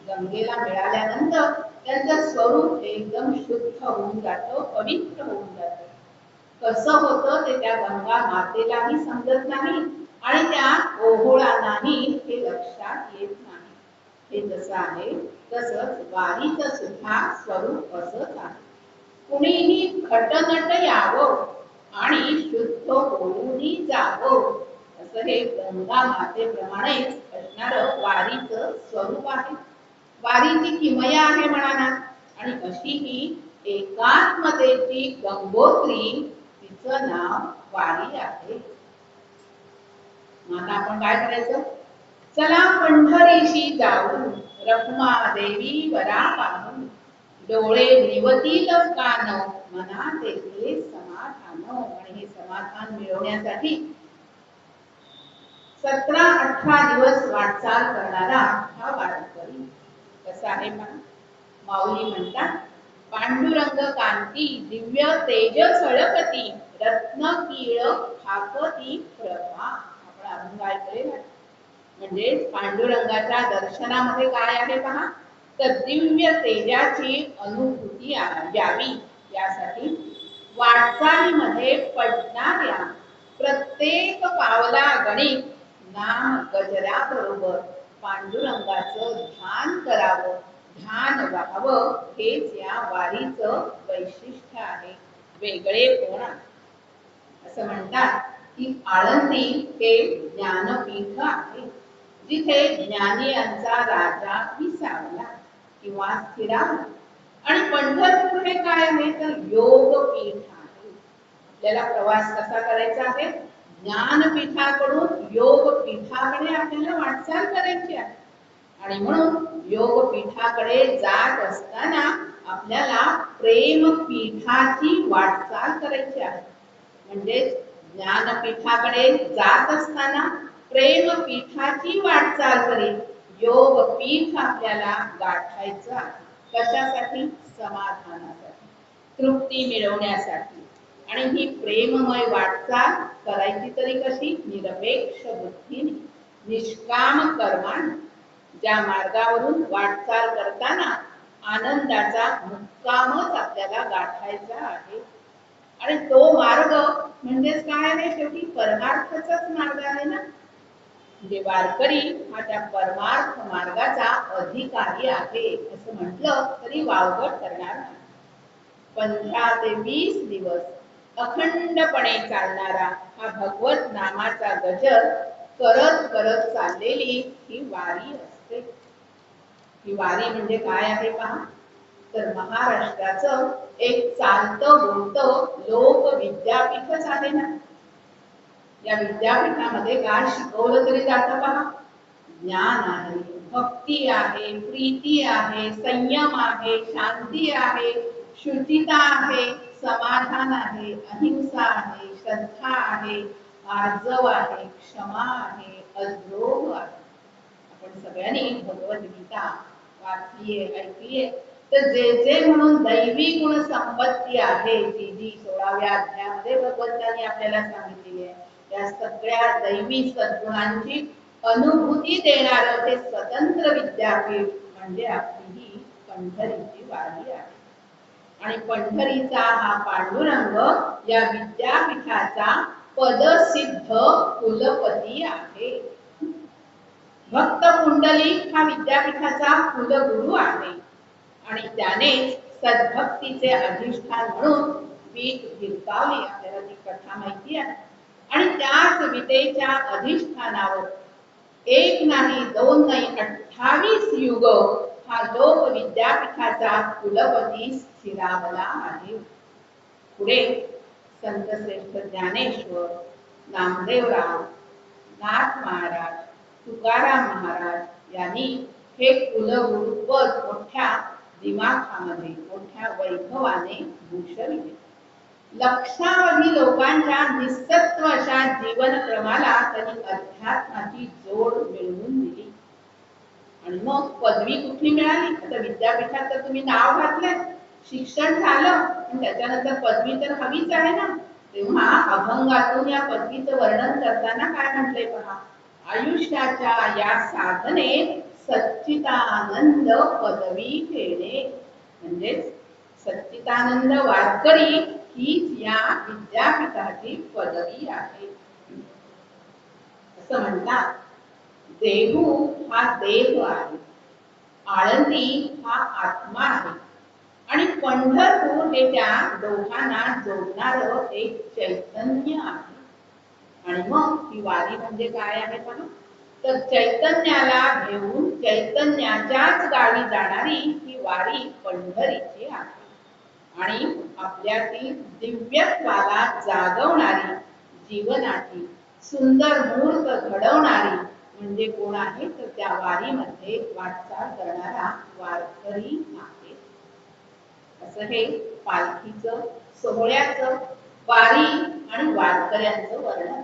गंगेला मिळाल्यानंतर त्यांचं स्वरूप एकदम शुद्ध होऊन जातं, पवित्र होऊन जातं. कसं होतं ते त्या गंगा मातेलाही समजत नाही आणि त्या ओहोळांनाही हे लक्षात येत नाही. हे जसं आहे तसंच वारीचं सुद्धा स्वरूप असंच आहे. कुणीही खटनट यावं आणि शुद्ध होऊनही जावं, असं हे गंगा मातेप्रमाणेच असणारं वारीचं स्वरूप आहे. वारीची किमया आहे म्हणाला. आणि अशी ही एकात्मतेची गंगोत्री, तिचं नाव वारी आहे. आता आपण काय करायचं? चला पंढरीशी जाऊ, रखुमा देवी वरा पाहू, डोळे निवतील कान, मना तेथे समाधान. आणि हे समाधान मिळवण्यासाठी 17-18 दिवस वाटचाल करणारा हा वारकरी कसा आहे पहा. माऊली म्हणतात, पांडुरंग कांती दिव्य तेज सळकती, रत्न कीळ फाकती प्रभा. आपण अभंग ऐकलेला. म्हणजे पांडुरंगाच्या दर्शनामध्ये काय आहे पहा, तर दिव्य तेजाची अनुभूती यावी यासाठी वाटचालीमध्ये पडणाऱ्या प्रत्येक पावला गणित नाम गजरा बरोबर पांडुरंगाचं ध्यान करावं, ध्यान व्हावं. हेच या वारीचं वैशिष्ट्य आहे, वेगळेपण. असं म्हणतात की आळंदी हे ज्ञानपीठ आहे, जिथे ज्ञानी यांचा राजा विसावला किंवा स्थिरावला. आणि पंढरपूर हे काय आहे तर योगपीठ आहे. आपल्याला प्रवास कसा करायचा आहे? ज्ञानपीठाकडून योगपीठाकडे आपल्याला वाटचाल करायची आहे. आणि म्हणून योगपीठाकडे जात असताना आपल्याला प्रेमपीठाची वाटचाल करायची आहे. म्हणजे ज्ञानपीठाकडे जात असताना प्रेमपीठाची वाटचाल करीत योगपीठ आपल्याला गाठायचं आहे. कशासाठी? समाधानासाठी, तृप्ती मिळवण्यासाठी. आणि ही प्रेममय वाटचाल करायची तरी कशी? निरपेक्ष बुद्धीने, निष्काम कर्माने. ज्या मार्गावरून वाटचाल करताना आनंदाचा मुक्कामच आपल्याला गाठायचा आहे. आणि तो मार्ग म्हणजेच काय आहे? शेवटी परमार्थाचाच मार्ग आहे ना. म्हणजे वारकरी हा त्या परमार्थ मार्गाचा अधिकारी आहे असं म्हटलं तरी वावगं ठरणार नाही. 15 ते 20 दिवस अखंडपणे चालणारा हा भगवत नामाचा गजर करत करत चाललेली ही वारी असते. ही वारी म्हणजे काय आहे पहा, तर महाराष्ट्राचं एक चालतं बोलतं लोक विद्यापीठच आहे ना. या विद्यापीठामध्ये काय शिकवलं तरी जातं पहा? ज्ञान आहे, भक्ती आहे, प्रीती आहे, संयम आहे, शांती आहे, शुचिता आहे, समाधान आहे, अहिंसा आहे, श्रद्धा आहे, आर्जव आहे, क्षमा आहे, अद्रोह आहे. आपण सगळ्यांनी भगवद्गीता वाचलीये, ऐकलीये. तर जे जे म्हणून दैवी गुण संपत्ती आहे, जी जी 16व्या अध्यायामध्ये भगवंतांनी आपल्याला सांगितलेली आहे, या सगळ्या दैवी सद्गुणांची अनुभूती देणारं ते स्वतंत्र विद्यापीठ म्हणजे आपली ही पंढरीची वारी आहे. आणि पंढरीचा हा पांडुरंग या विद्यापीठाचा पदसिद्ध कुलपती आहे. भक्त पुंडलिक हा विद्यापीठाचा कुलगुरू आहे. आणि त्याने सद्भक्तीचे अधिष्ठान म्हणून पीठ भिरकावली. आपल्याला ती कथा माहिती आहे. आणि त्याच विद्येच्या अधिष्ठानावर एक नाही, दोन नाही, 28 युग हा लोक विद्यापीठाचा कुलपती स्थिरावला आहे. पुढे संत श्रेष्ठ ज्ञानेश्वर, नामदेवराव, नाथ महाराज, तुकाराम महाराज यांनी हे कुलगुरुपद मोठ्या दिमाखामध्ये, मोठ्या वैभवाने भूषविले. लक्षावधी लोकांच्या निसत्व अशा जीवनक्रमाला त्यांनी अध्यात्माची जोड मिळवून दिली. आणि मग पदवी कुठली मिळाली? आता विद्यापीठात तर तुम्ही नाव घातलंय, शिक्षण झालं, पण त्याच्यानंतर पदवी तर हवीच आहे ना. तेव्हा अभंगातून या पतीचं वर्णन करताना काय म्हटलंय पहा, आयुष्याच्या या साधनेत सच्चिदानंद पदवी घेणे, म्हणजेच सच्चिदानंद वारकरी हीच या विद्यापीठाची पदवी आहे. असं म्हणतात, देहू हा देव आहे, आळंदी हा आत्मा आहे आणि पंढरपूर हे त्या दोघांना जोडणारं एक चैतन्य आहे. आणि मग ही वारी म्हणजे काय आहे पहा, तर चैतन्याला घेऊन चैतन्याच्याच गावी जाणारी ही वारी पंढरीची आहे. आणि आपल्यातील दिव्यत्वाला जागवणारी, जीवनाची सुंदर मूर्त घडवणारी म्हणजे कोण आहे, तर त्या वारीमध्ये वाटचाल करणारा वारकरी आहे. असं हे पालखीचं, सोहळ्याचं, वारी आणि वारकऱ्यांचं वर्णन.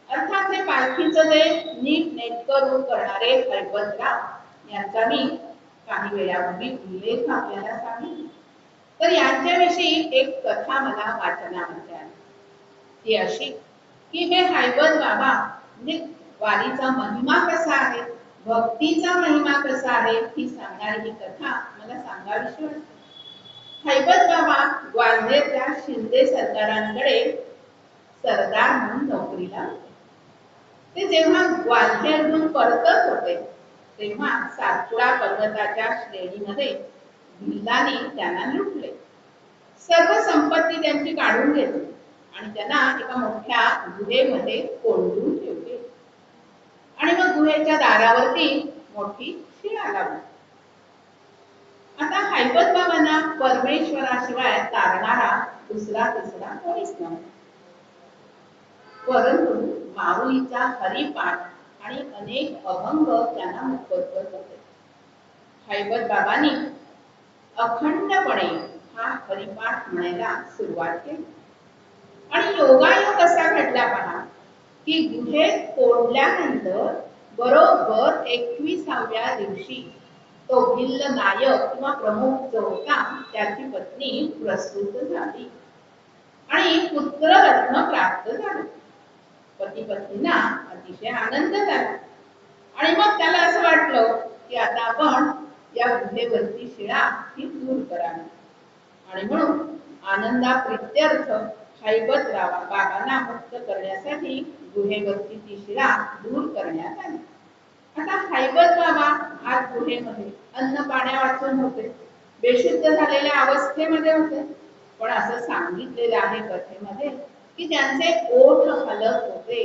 अर्थात हे पालखीचं ते नीट नेटकं रूप करणारे हैबतराव यांचा मी काही वेळापूर्वी उल्लेख आपल्याला सांगितला. तर यांच्याविषयी एक कथा मला वाचनामध्ये आली, ती अशी की हे हैबत बाबा म्हणजे वारीचा महिमा कसा आहे, भक्तीचा महिमा कसा आहे, ही सांगणारी ही कथा मला सांगावीशी वाटते. हैबत बाबा ग्वाल्हेरच्या शिंदे सरकारांकडे सरदार म्हणून नोकरीला होते. ते जेव्हा ग्वाल्हेरहून परतत होते तेव्हा सातपुडा पर्वताच्या श्रेणीमध्ये भिल्लाने त्यांना लुटले. सर्व संपत्ती त्यांची काढून घेतली आणि त्यांना एका मोठ्या गुहेमध्ये कोंडून ठेवले. आणि मग गुहेच्या दारावरती मोठी शिळा लावली. आता हैबत बाबांना परमेश्वराशिवाय तारणारा दुसरा तिसरा कोणीच नव्हता. परंतु माऊलीचा हरिपाठ आणि अनेक अभंग त्यांना मुखोद्गत होते. हैबत बाबांनी अखंडपणे हा हरिपाठ म्हणायला सुरुवात केली. आणि योगायोग असा घडला पहा की गुहेत कोंडल्यानंतर बरोबर 21व्या दिवशी तो भिल्ल नायक किंवा प्रमुख जो होता त्याची पत्नी प्रसूत झाली आणि पुत्ररत्न प्राप्त झाले. पती पत्नींना अतिशय आनंद झाला आणि मग त्याला असं वाटलं की आता आपण या गुहेवरची शिळा ही दूर करावी. आणि म्हणून आनंदाप्रित्यर्थ हैबत बाबांना मुक्त करण्यासाठी गुहेवरची ती शिळा दूर करण्यात आली. आता हैबत बाबा आज गुहेमध्ये अन्न पाण्या वाचून होते, बेशुद्ध झालेल्या अवस्थेमध्ये होते. पण असं सांगितलेलं आहे कथेमध्ये की त्यांचे ओठ हलत होते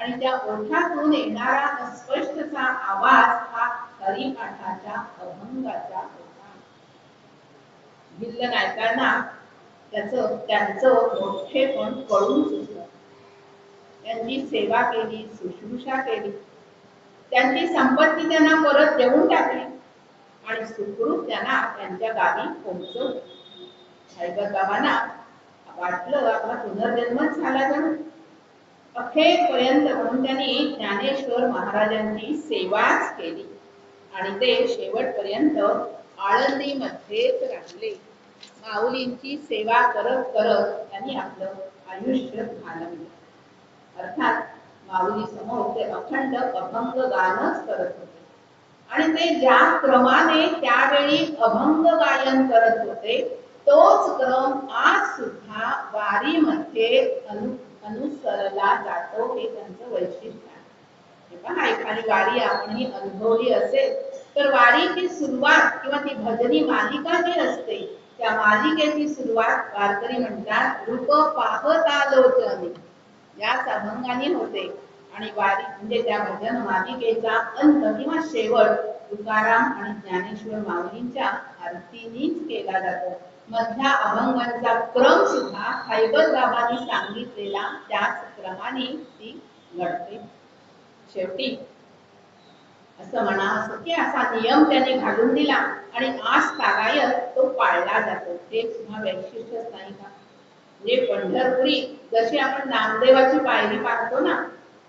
आणि त्या ओठातून येणारा अस्पष्टचा आवाज हा हरिपाठाच्या अभंगाचा होता. भिल्ल नायकांना त्यांचं मोठेपण कळून सुचलं. त्यांची सेवा केली, शुश्रूषा केली, त्यांची संपत्ती त्यांना परत देऊन टाकली आणि सुखरूप त्यांना त्यांच्या गावी पोहोचवलं. हैबत बाबांना वाटलं आपला पुनर्जन्मच झाला जणू. अखेरपर्यंत म्हणून त्यांनी ज्ञानेश्वर महाराजांची सेवाच केली आणि ते शेवटपर्यंत आळंदीमध्येच राहिले. माऊलींची सेवा करत करत त्यांनी आपलं आयुष्य घालवलं. अर्थात माऊली समोर ते अखंड अभंग गानच करत होते आणि ते ज्या क्रमाने त्यावेळी अभंग गायन करत होते तोच क्रम आज सुद्धा वारीमध्ये अनुसरला जातो. हे त्यांचं वैशिष्ट्य आहे. पहा, एखादी वारी आपणही अनुभवली असेल तर वारीची सुरुवात किंवा ती भजनी मालिका जी असते त्या मालिकेची सुरुवात वारकरी म्हणतात रूप पाहता लोचनी याच अभंगाने होते आणि वारी म्हणजे त्या भजन मालिकेचा अंत किंवा शेवट तुकाराम आणि ज्ञानेश्वर माऊलींच्या आरतीनेच केला जातो. मधल्या अभंगांचा क्रम सुद्धा हैबत बाबांनी सांगितलेला त्याच क्रमाने ती घडते. शेवटी असं म्हणावं की असा नियम त्याने घालून दिला आणि आज तागायत तो पाळला जातो. ते सुद्धा वैशिष्ट्यच नाही का? म्हणजे पंढरपुरी जशी आपण नामदेवाची पायरी पाहतो ना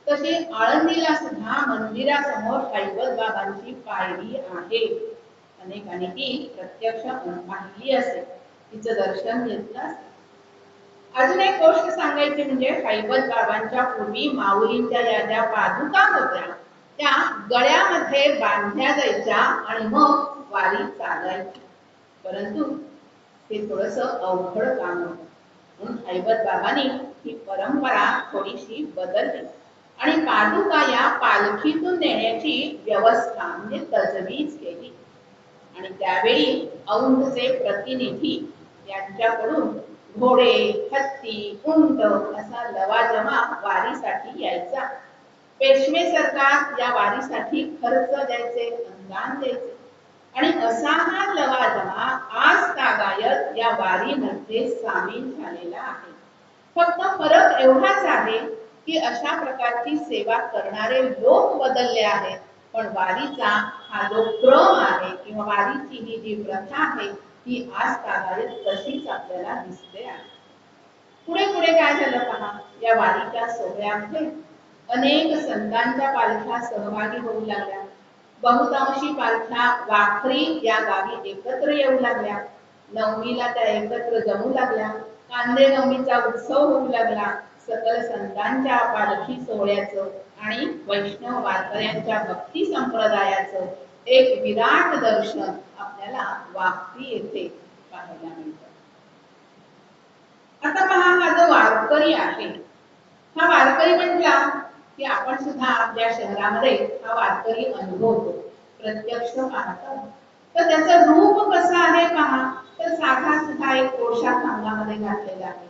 तशी आळंदीला सुद्धा मंदिरासमोर हैबत बाबांची पायरी आहे. अनेकांनी ती प्रत्यक्ष पाहिली असेल, तिचं दर्शन घेतलं असेल. अजून एक गोष्ट सांगायची म्हणजे हैबत बाबांच्या पूर्वी माऊलींच्या या ज्या पादुका होत्या त्या गळ्यामध्ये बांधल्या जायच्या आणि मग वारी चालायची. परंतु ते थोडस अवघड काम होतं, म्हणून हैबत बाबांनी ही परंपरा थोडीशी बदलली आणि पादुका या पालखीतून नेण्याची व्यवस्था म्हणजे तजवीज केली. आणि त्यावेळी औंधचे प्रतिनिधी यांच्याकडून घोडे, हत्ती, उंट असा लवाजमा वारीसाठी यायचा. पेशवे सरकार या वारीसाठी खर्च द्यायचे, अनुदान द्यायचे आणि असा हा लवाजमा आज तागायत या वारीमध्ये सामील झालेला आहे. फक्त फरक एवढाच आहे की अशा प्रकारची सेवा करणारे लोक बदलले आहेत, पण वारीचा हा जो क्रम आहे किंवा वारीची ही जी प्रथा आहे ती आज तागायत तशीच आपल्याला दिसते आहे. पुढे पुढे काय झालं पहा, या वारीच्या सोहळ्यामध्ये अनेक संतांच्या पालख्या सहभागी होऊ लागल्या. बहुतांशी पालख्या वाखरी या गावी एकत्र येऊ लागल्या. नवमीला त्या एकत्र जमू लागल्या. कांदे नवमीचा उत्सव होऊ लागला. सकल संतांच्या पालखी सोहळ्याचं आणि वैष्णव वारकऱ्यांच्या भक्ती संप्रदायाचं एक विराट दर्शन आपल्याला वाखरी येथे पाहायला मिळतं. आता पहा, हा जो वारकरी आहे, हा वारकरी म्हटला की आपण सुद्धा आपल्या शहरामध्ये हा वारकरी अनुभवतो, प्रत्यक्ष पाहतो. तर त्याचं रूप कसं आहे पहा, तर साधा सुद्धा एक पोशाख अंगामध्ये घातलेला आहे,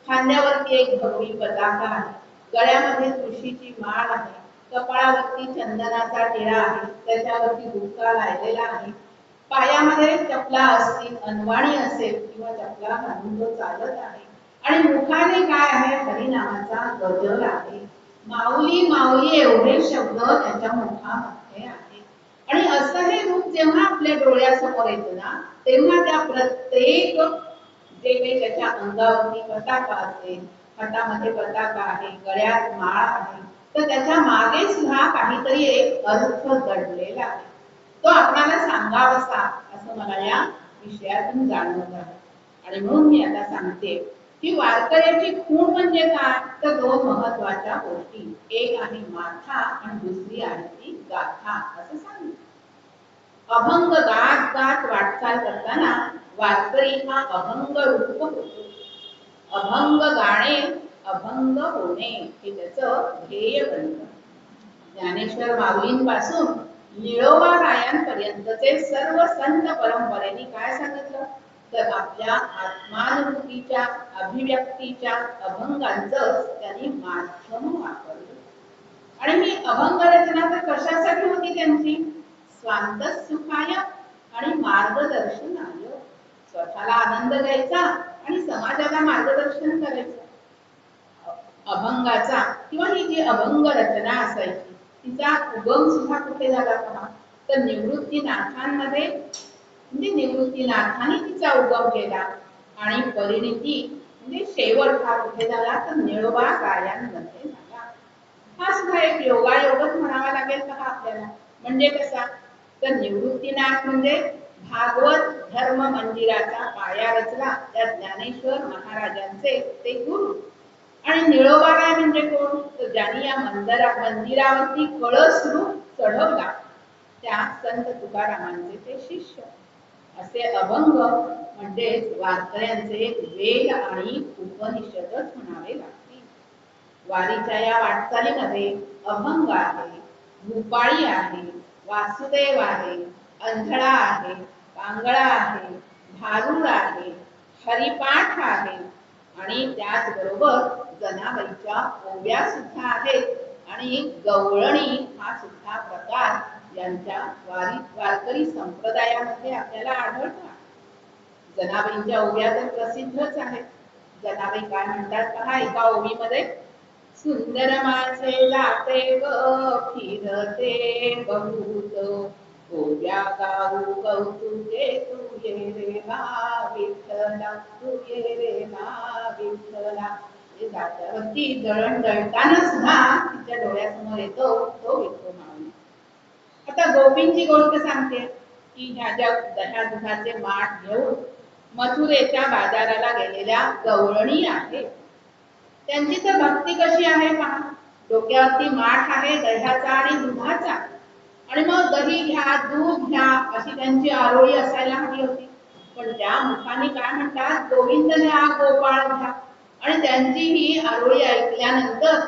खांद्यावरती एक भगवी पताका आहे, गळ्यामध्ये तुळशीची माळ आहे, कपाळावरती चंदनाचा टिळा आहे, त्याच्यावरती बुक्का लायलेला आहे, पायामध्ये चपला असतील, अनवाणी असेल किंवा चपला घालून तो चालत आहे आणि मुखाने काय आहे, हरिनामाचा गजर आहे. माऊली माऊली एवढे शब्द त्याच्या मुखामध्ये आहे. आणि असं हे रूप जेव्हा आपल्या डोळ्यासमोर येतं ना, तेव्हा त्या प्रत्येक जे काही त्याच्या अंगावरती पताका असेल, हातामध्ये पताका आहे, गळ्यात माळ आहे, तर त्याच्या मागे सुद्धा काहीतरी एक अर्थ दडलेला आहे. तो आपल्याला सांगावासा असं मला या विषयातून जाणवत आहे. आणि म्हणून मी आता सांगते की वारकऱ्याची खूण म्हणजे काय, तर दोन महत्वाच्या गोष्टी, एक आहे माथा आणि दुसरी आहे ती गाथा असं सांगितलं. अभंग गात गात वाटचाल करताना वारकरी हा अभंग रूप होतो. अभंग गाणे, अभंग होणे हे त्याचं ध्येय बनतं. ज्ञानेश्वर माऊलींपासून निळोबा रायांपर्यंतचे सर्व संत परंपरेने काय सांगितलं, तर आपल्या आत्मानुभूतीच्या अभिव्यक्तीच्या अभंगांचं त्यांनी माध्यम वापरलं. आणि ही अभंग रचना तर कशासाठी होती त्यांची, स्वांत सुखाय आणि मार्गदर्शनाय, स्वतःला आनंद द्यायचा आणि समाजाला मार्गदर्शन करायचं. अभंगाचा किंवा ही जी अभंग रचना असायची तिचा उगम सुद्धा कुठे झाला पहा, तर निवृत्तीनाथांमध्ये, म्हणजे निवृत्तीनाथांनी तिचा उगम केला आणि परिणिती म्हणजे शेवट हा कुठे झाला, तर निळोबा रायांमध्ये झाला. हा सुद्धा एक योगायोगच म्हणावा लागेल पहा आपल्याला. म्हणजे कसा, तर निवृत्तीनाथ म्हणजे भागवत धर्म मंदिराचा पाया रचला त्या ज्ञानेश्वर महाराजांचे ते गुरु. आणि निळोबाराय म्हणजे कोण, तर ज्यांनी या मंदिरावरती कळस रूप चढवला त्या संत तुकारामांचे ते शिष्य. असे अभंग म्हणजे वारकऱ्यांचे वेद आणि उपनिषदच म्हणावे लागतील. वारीच्या या वाटचालीमध्ये अभंग आहे, भूपाळी आहे, वासुदेव आहे, अंधळा आहे, कांगळा आहे, भारुड आहे, हरिपाठ आहे आणि त्याचबरोबर जनाबाईच्या ओव्या सुद्धा आहेत आणि गवळणी हा सुद्धा प्रकार यांच्या वारकरी संप्रदायामध्ये आपल्याला आढळतो. जनाबाईंच्या ओव्या तर प्रसिद्धच आहेत. जनाबाई काय म्हणतात पहा एका ओवीमध्ये, सुंदर माझे जाते ग फिरते बहुत, ओव्या गाऊ कौतुके तू ये रे मा विठ्ठला, तू ये रे मा विठ्ठला. जात्यावरती दळण दळताना सुद्धा तिच्या डोळ्यासमोर येतो तो विठ्ठल माऊली. आता गोपींची गोष्ट सांगते की ह्या ज्या दह्या दुधाचे माठ घेऊन मथुरेच्या बाजाराला गेलेल्या गवळणी आहेत. त्यांची तर भक्ती कशी आहे पहा. डोक्यावरती माठ आहे दह्याचा आणि दुधाचा, आणि मग दही घ्या दूध घ्या अशी त्यांची आरोळी असायला हवी होती. पण त्या मुखाने काय म्हणतात, गोविंद घ्या गोपाळ घ्या. आणि त्यांची ही आरोळी ऐकल्यानंतर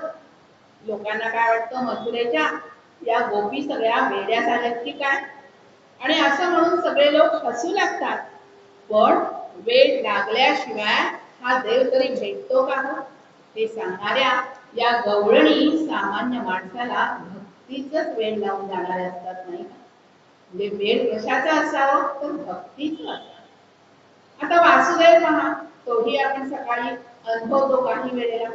लोकांना काय वाटतं, मथुरेच्या या गोपी सगळ्या वेड्या झाल्यात की काय, आणि असं म्हणून सगळे लोक हसू लागतात. पण वेळ लागल्याशिवाय हा देव तरी भेटतो का हो, हे सांगणाऱ्या या गवळणी सामान्य माणसाला भक्तीच वेळ लावून जाणारे असतात, नाही का. म्हणजे वेळ कशाचा असावं, तर भक्तीच असावं. आता वासुदेव पहा, तोही आपण सकाळी अनुभवतो काही वेळेला.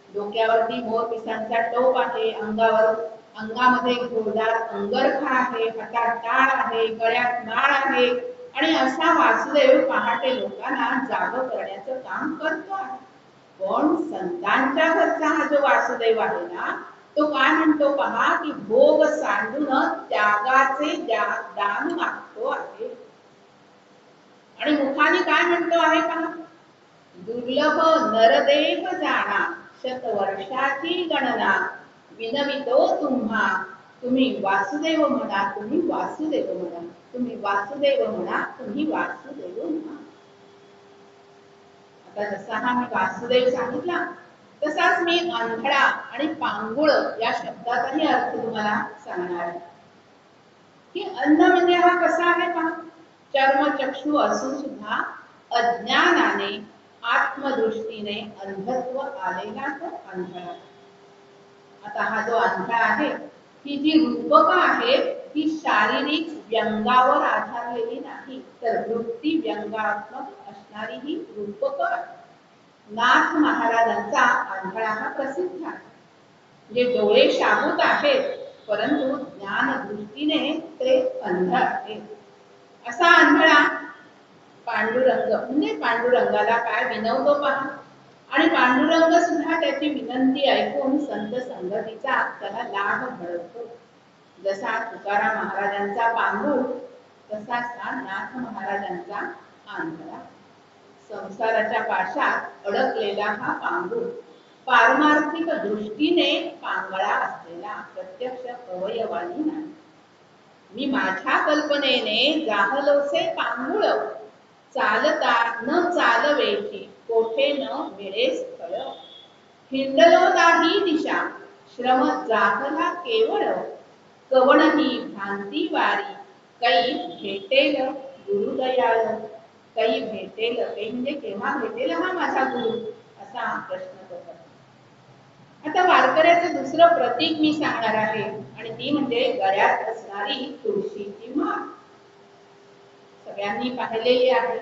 डोक्यावरती मोरपिसांचा टोप आहे, अंगामध्ये घोरदार अंगरखा आहे, हातात टाळ आहे, गळ्यात नाळ आहे, आणि असा वासुदेव पहाटे लोकांना जाग करण्याचं काम करतो आहे. पण संतांच्या घरचा हा जो वासुदेव आहे ना, तो काय म्हणतो पहा, की भोग सांडून त्यागाचे दान मागतो आहे. आणि मुखाने काय म्हणतो आहे पहा, दुर्लभ नरदेव जाणा शतवर्षाची गणना, विनवितो तुम्हा तुम्ही वासुदेव म्हणा, तुम्ही वासुदेव म्हणा, तुम्ही वासुदेव म्हणा, तुम्ही वासुदेव म्हणा. आता जसा हा मी वासुदेव सांगितला, तसाच मी आंधळा आणि पांगुळ या शब्दाचाही अर्थ तुम्हाला सांगणार आहे. की अंध म्हणजे हा कसा आहे पहा, चर्मचक्षु असून सुद्धा अज्ञानाने आत्मदृष्टीने अंधत्व आलेला तो आंधळा. आता हा जो आंधळा आहे, ही जी रूपक आहे ही शारीरिक व्यंगावर आधारलेली नाही, तर वृत्ती व्यंगात्मक असणारी ही रूपक आहे. नाथ महाराजांचा आंधळा हा प्रसिद्ध आहे. जे डोळे शाबूत आहेत परंतु ज्ञान दृष्टीने ते अंध आहेत. असा आंधळा पांडुरंग, म्हणजे पांडुरंगाला काय विनवतो पहा, आणि पांडुरंग सुद्धा त्याची विनंती ऐकून संत संगतीचा त्याला लाभ मिळतो. जसा तुकाराम महाराजांचा पांडुर, तसाच हा नाथ महाराजांचा आंधळा. संसाराच्या पाशात अडकलेला हा पांडुर, पारमार्थिक दृष्टीने पांगळा असलेला, प्रत्यक्ष अवयवानी नाही. मी माझ्या कल्पनेने जाहलोसे पांगुळ, चालता न चालवेची कोठे न मिळे स्थळ, हिंडलो दाही दिशा श्रम जाहला केवळ, कवणही भ्रांती वारी काही भेटेल गुरुदयाळ. काही भेटेल, काही म्हणजे केव्हा भेटेल हा माझा गुरु, असा प्रश्न करतात. आता वारकऱ्याचं दुसरं प्रतीक मी सांगणार आहे, आणि ती म्हणजे गळ्यात असणारी तुळशीची माळ. सगळ्यांनी पाहिलेली आहे,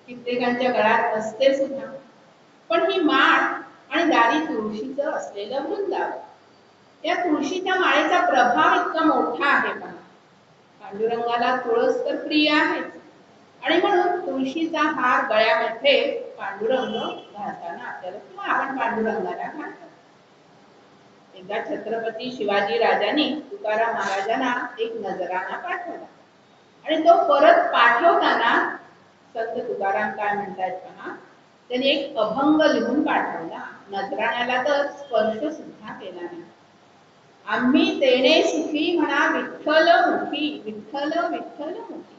कित्येकांच्या गळ्यात असते सुद्धा. पण ही माळ आणि दारी तुळशीचं असलेलं वृंदावन, या तुळशीच्या माळेचा प्रभाव इतका मोठा आहे पहा. पांडुरंगाला तुळस तर प्रिय आहे, आणि म्हणून तुळशीचा हार गळ्यामध्ये पांडुरंग घालताना आपल्याला, किंवा आपण पांडुरंगाला घालतो. एकदा छत्रपती शिवाजी राजांनी तुकाराम महाराजांना एक नजराणा पाठवला, आणि तो परत पाठवताना संत तुकाराम काय म्हणतात पहा, त्यांनी एक अभंग लिहून पाठवला. नजराण्याला तर स्पर्श सुद्धा केला नाही. आम्ही तेने सुखी म्हणा विठ्ठल मुखी, विठ्ठल विठ्ठल मुखी,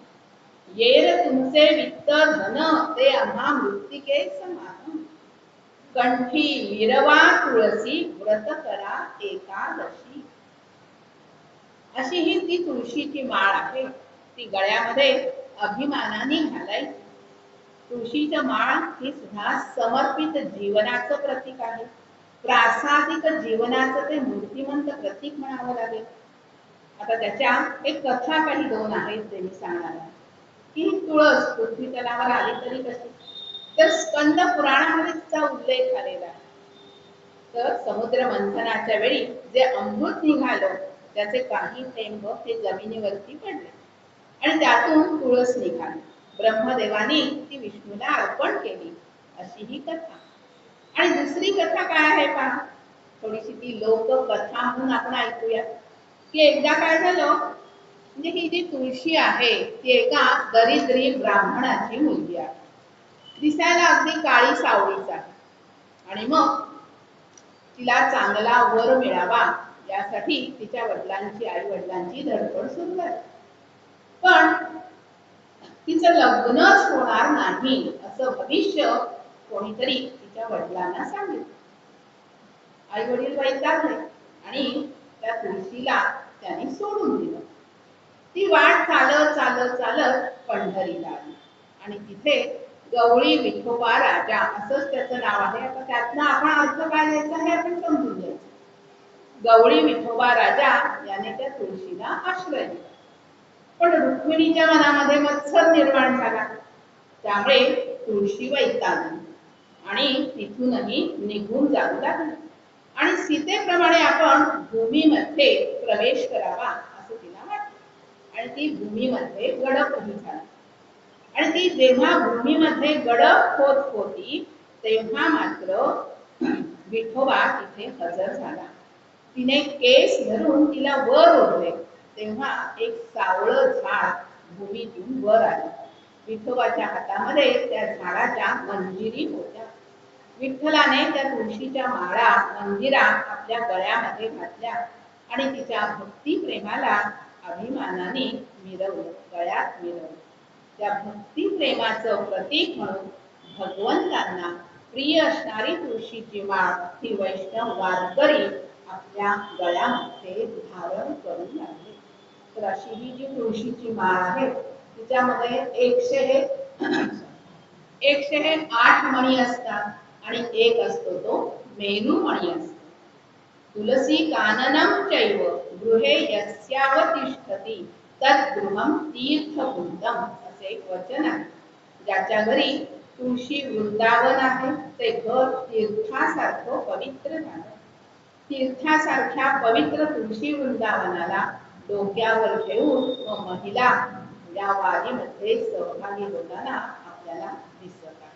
येर तुमचे वित्त धन ते आम्हा मृत्तिके समान, कंठी मिरवा तुळसी व्रत करा एकादशी. अशी ही ती तुळशीची माळ आहे, ती गळ्यामध्ये अभिमानाने घालायची. तुळशीचं माळ ही सुद्धा समर्पित जीवनाचं प्रतीक आहे. प्रासादिक जीवनाचं ते मूर्तिमंत प्रतीक म्हणावं लागेल. आता त्याच्या एक कथा काही दोन आहेत ते मी सांगणार आहे. की तुळस पृथ्वी तलावर आली तरी कशी, तर स्कंद पुराणामध्ये तिचा उल्लेख आलेला आहे. तर समुद्र मंथनाच्या वेळी जे अमृत निघालं त्याचे काही थेंब हे जमिनीवरती पडले, आणि त्यातून तुळस निघाली. ब्रह्मदेवाने ती विष्णूला अर्पण केली, अशी ही कथा. आणि दुसरी कथा काय आहे पहा, थोडीशी ती लोककथा म्हणून आपण ऐकूया. की एकदा काय झालं, म्हणजे ही जी तुळशी आहे ती एका दरिद्री ब्राह्मणाची मुलगी आहे. दिसायला अगदी काळी सावळीच आहे. आणि मग तिला चांगला वर मिळावा यासाठी तिच्या वडिलांची आई वडिलांची धडपड सुरू झाली. पण तिचं लग्नच होणार नाही असं भविष्य कोणीतरी तिच्या वडिलांना सांगितलं. आई वडील वैतागले आणि त्या तुळशीला त्याने सोडून दिलं. ती वाट चालत चालत चालत पंढरीला आली आणि तिथे गवळी विठोबा राजा असंच त्याचं नाव आहे. आता त्यातनं आपण अर्थ काय द्यायचा हे आपण समजून घ्यायचं. गवळी विठोबा राजा याने त्या तुळशीला आश्रय दिला. पण रुक्मिणीच्या मनामध्ये मत्सर निर्माण झाला. त्यामुळे तुळशी वैतागली आणि तिथूनही निघून जाऊ लागली. आणि सीतेप्रमाणे आपण भूमीमध्ये प्रवेश करावा असं तिला वाटलं आणि ती भूमीमध्ये गडपही झाली. आणि ती जेव्हा भूमीमध्ये गडप होत होती तेव्हा मात्र विठोबा तिथे हजर झाला. तिने केस धरून तिला वर ओढले तेव्हा एक सावळं झाड भूमीतून वर आलं. विठोबाच्या हातामध्ये त्या झाडाच्या मंजिरी होत्या. विठ्ठलाने त्या तुळशीच्या माळा मंजिरा आपल्या गळ्यामध्ये घातल्या आणि तिच्या भक्ती प्रेमाला अभिमानाने मिरवलं, गळ्यात मिरवलं. त्या भक्ती प्रेमाचं प्रतीक म्हणून भगवंतांना प्रिय असणारी तुळशीची माळ ही वैष्णव वारकरी आपल्या गळ्यामध्ये धारण करू लागले. तर अशी ही जी तुळशीची माळ आहे तिच्यामध्ये 108 मणी असतात आणि एक असतो तो मेरुमणी असतो. तुलसी काननम चैव गृहे यस्यावतिष्ठती तद्गृहं तीर्थकुंडम असे एक वचन आहे. ज्याच्या घरी तुळशी वृंदावन आहे ते घर तीर्थासारखं पवित्र झालं. तीर्थासारख्या पवित्र तुळशी वृंदावनाला डोक्यावर घेऊन व महिला या वारीमध्ये सहभागी होताना आपल्याला दिसत आहे.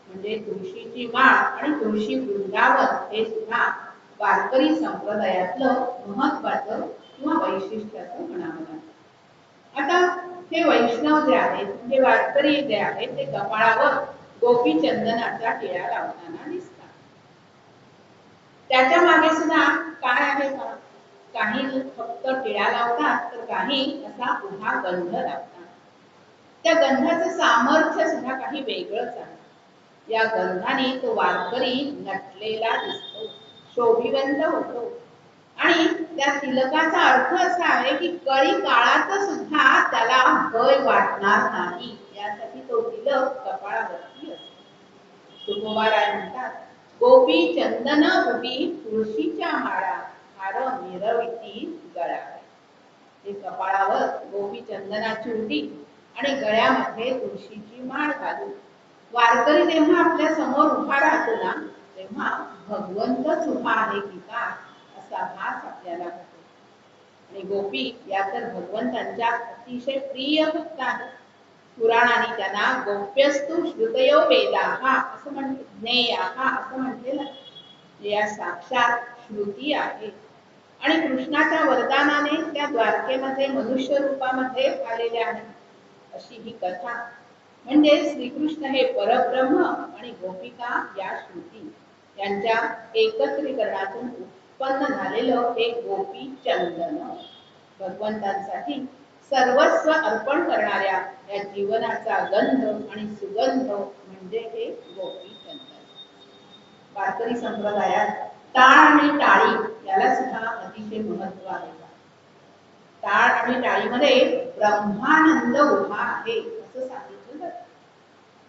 म्हणजे तुळशीची माळ आणि तुळशी वृंदावन हे सुद्धा वारकरी संप्रदायातलं महत्वाचं किंवा वैशिष्ट्याचं म्हणावं लागतं. आता हे वैष्णव जे आहेत म्हणजे वारकरी जे आहेत ते कपाळावर गोपी चंदनाचा टिळा लावताना दिसतात. त्याच्या मागे सुद्धा काय आहे का? काही फक्त टिळा लावतात तर काही असा उभा गंध लावतात. त्या गंधाचं सामर्थ्य सुद्धा काही वेगळंच आहे. या गंधाने तो वारकरी नटलेला दिसतो, शोभिवंत होतो. आणि त्या तिलकाचा अर्थ असा आहे की कळी काळात सुद्धा त्याला भय वाटणार नाही यासाठी तो तिलक कपाळावरती असतो. तुकोबाराय म्हणतात, गोपी चंदन उभी तुळशीच्या माळा हार मिरविती गळा. ते कपाळावर गोपी चंदनाची उडी आणि गळ्यामध्ये तुळशीची माळ घालून वारकरी जेव्हा आपल्या समोर उभा राहतो ना तेव्हा भगवंतच उभा आहे की काय असा भास आपल्याला होतो. आणि गोपी या तर भगवंतांच्या अतिशय प्रिय भक्त आहेत. पुराणाने त्यांना गोप्यस्तु श्रुतयो वेदाहा असं म्हणते, ज्ञेयाहा असं म्हटलेलं. या साक्षात श्रुती आहे. आणि कृष्णाच्या वरदानाने त्या द्वारकेमध्ये मनुष्य रूपामध्ये आलेल्या आहेत अशी ही कथा. म्हणजे श्रीकृष्ण हे परब्रह्म आणि गोपिका या श्रुती यांच्या एकत्रीकरणातून उत्पन्न झालेलं हे गोपी चंदन. भगवंतांसाठी सर्वस्व अर्पण करणाऱ्या या जीवनाचा गंध आणि सुगंध म्हणजे हे गोपी चंदन. वारकरी संप्रदायात टाळ आणि टाळी याला सुद्धा अतिशय महत्व आहे. टाळ आणि टाळीमध्ये ब्रह्मानंद उभा आहे असं सांगितलं जातं.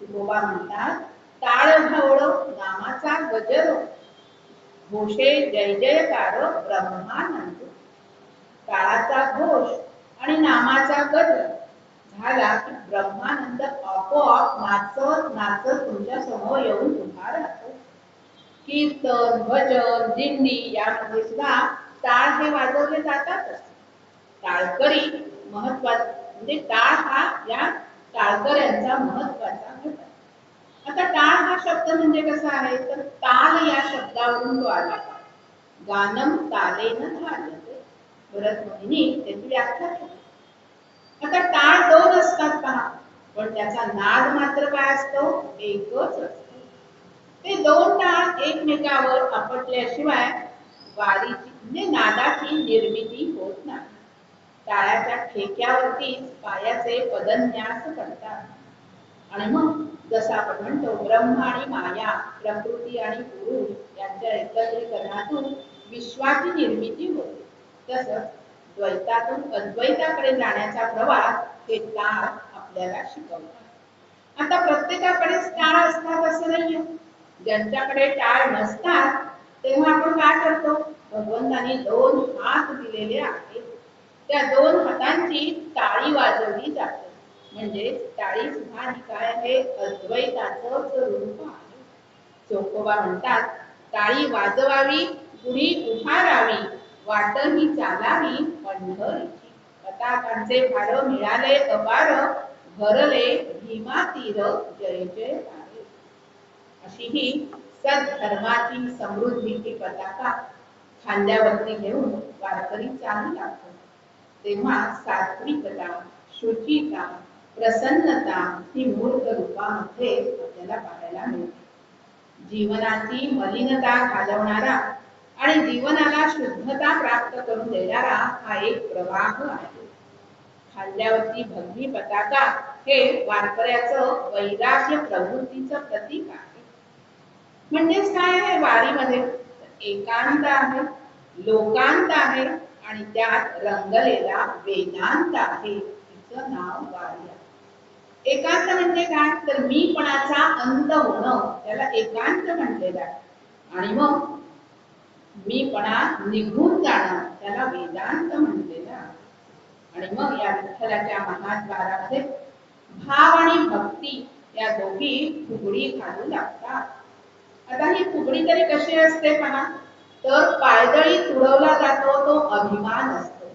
तुकोबा म्हणतात, टाळ घावळ नामाचा गजर घोषे जय जयकार ब्रह्मानंद. टाळाचा घोष आणि नामाचा गजर झाला की ब्रह्मानंद आपोआप नाचत नाचत तुमच्या समोर येऊन उभा राहतो. कीर्तन भजन दिंडी यामध्ये सुद्धा टाळ हे वाजवले जातातच. टाळकरी महत्वाचा म्हणजे टाळ हा या टाळकऱ्यांचा महत्वाचा घटक. आता टाळ हा शब्द म्हणजे कसा आहे तर ताल या शब्दावरून तो आला. गानम तालेन धार्यते. भरत मुनींनी त्याची व्याख्या केली. आता टाळ दोन असतात पहा, पण त्याचा नाद मात्र काय असतो? एकच असतो. ते दोन टाळ एकमेकावर आपटल्याशिवाय वारीची म्हणजे नादाची निर्मिती होत नाही. टाळ्याच्या ठेक्यावरतीच पायाचे पदन्यास करतात. आणि मग जसं आपण म्हणतो ब्रह्म आणि माया, प्रकृती आणि पुरुष यांच्या एकत्रीकरणातून विश्वाची निर्मिती होते. तसंच द्वैतातून अद्वैताकडे जाण्याचा प्रवास हे टाळ आपल्याला शिकवतात. आता प्रत्येकाकडेच टाळ असतात असं नाहीये. ज्यांच्याकडे टाळ नसतात तेव्हा आपण काय करतो? भगवंतांनी दोन हात दिलेले आहेत, त्या दोन हातांची टाळी वाजवली जाते. म्हणजे टाळी सुद्धा काय आहे? अद्वैताचंच रूप आहे. चोखोबा म्हणतात, टाळी वाजवावी पुढी उभारावी, वाटही चालावी पंढरीची. पताकांचे भार मिळाले अपार, भरले भीमा तीर जय जय तारे. अशी ही सद्धर्माची समृद्धीची पताका खांद्यावरती घेऊन वारकरी चालू लागतो. तेव्हा सात्विकता, शुचिता, प्रसन्नता ही मूर्त रूपामध्ये आपल्याला पाहायला मिळते. जीवनाची मलिनता घालवणारा आणि जीवनाला शुद्धता प्राप्त करून देणारा हा एक प्रवाह आहे. खांद्यावरती भगवी पताका हे वारकऱ्याचं वैराग्य प्रवृत्तीचं प्रतीक आहे. म्हणजेच काय आहे? वारीमध्ये एकांत आहे, लोकांत आहे आणि त्यात रंगलेला वेदांत आहे. तिचं नाव वारी आहे. एकांत म्हणजे काय? तर मीपणाचा अंत होणं त्याला एकांत म्हटलेलं आहे. आणि मग मीपणा निघून जाणं त्याला वेदांत म्हटलेलं आहे. आणि मग या विठ्ठलाच्या महाद्वारामध्ये भाव आणि भक्ती या दोघी फुगडी घालू लागतात. आता ही फुगडी तरी कशी असते पहा, तर पायदळी तुडवला जातो तो अभिमान असतो,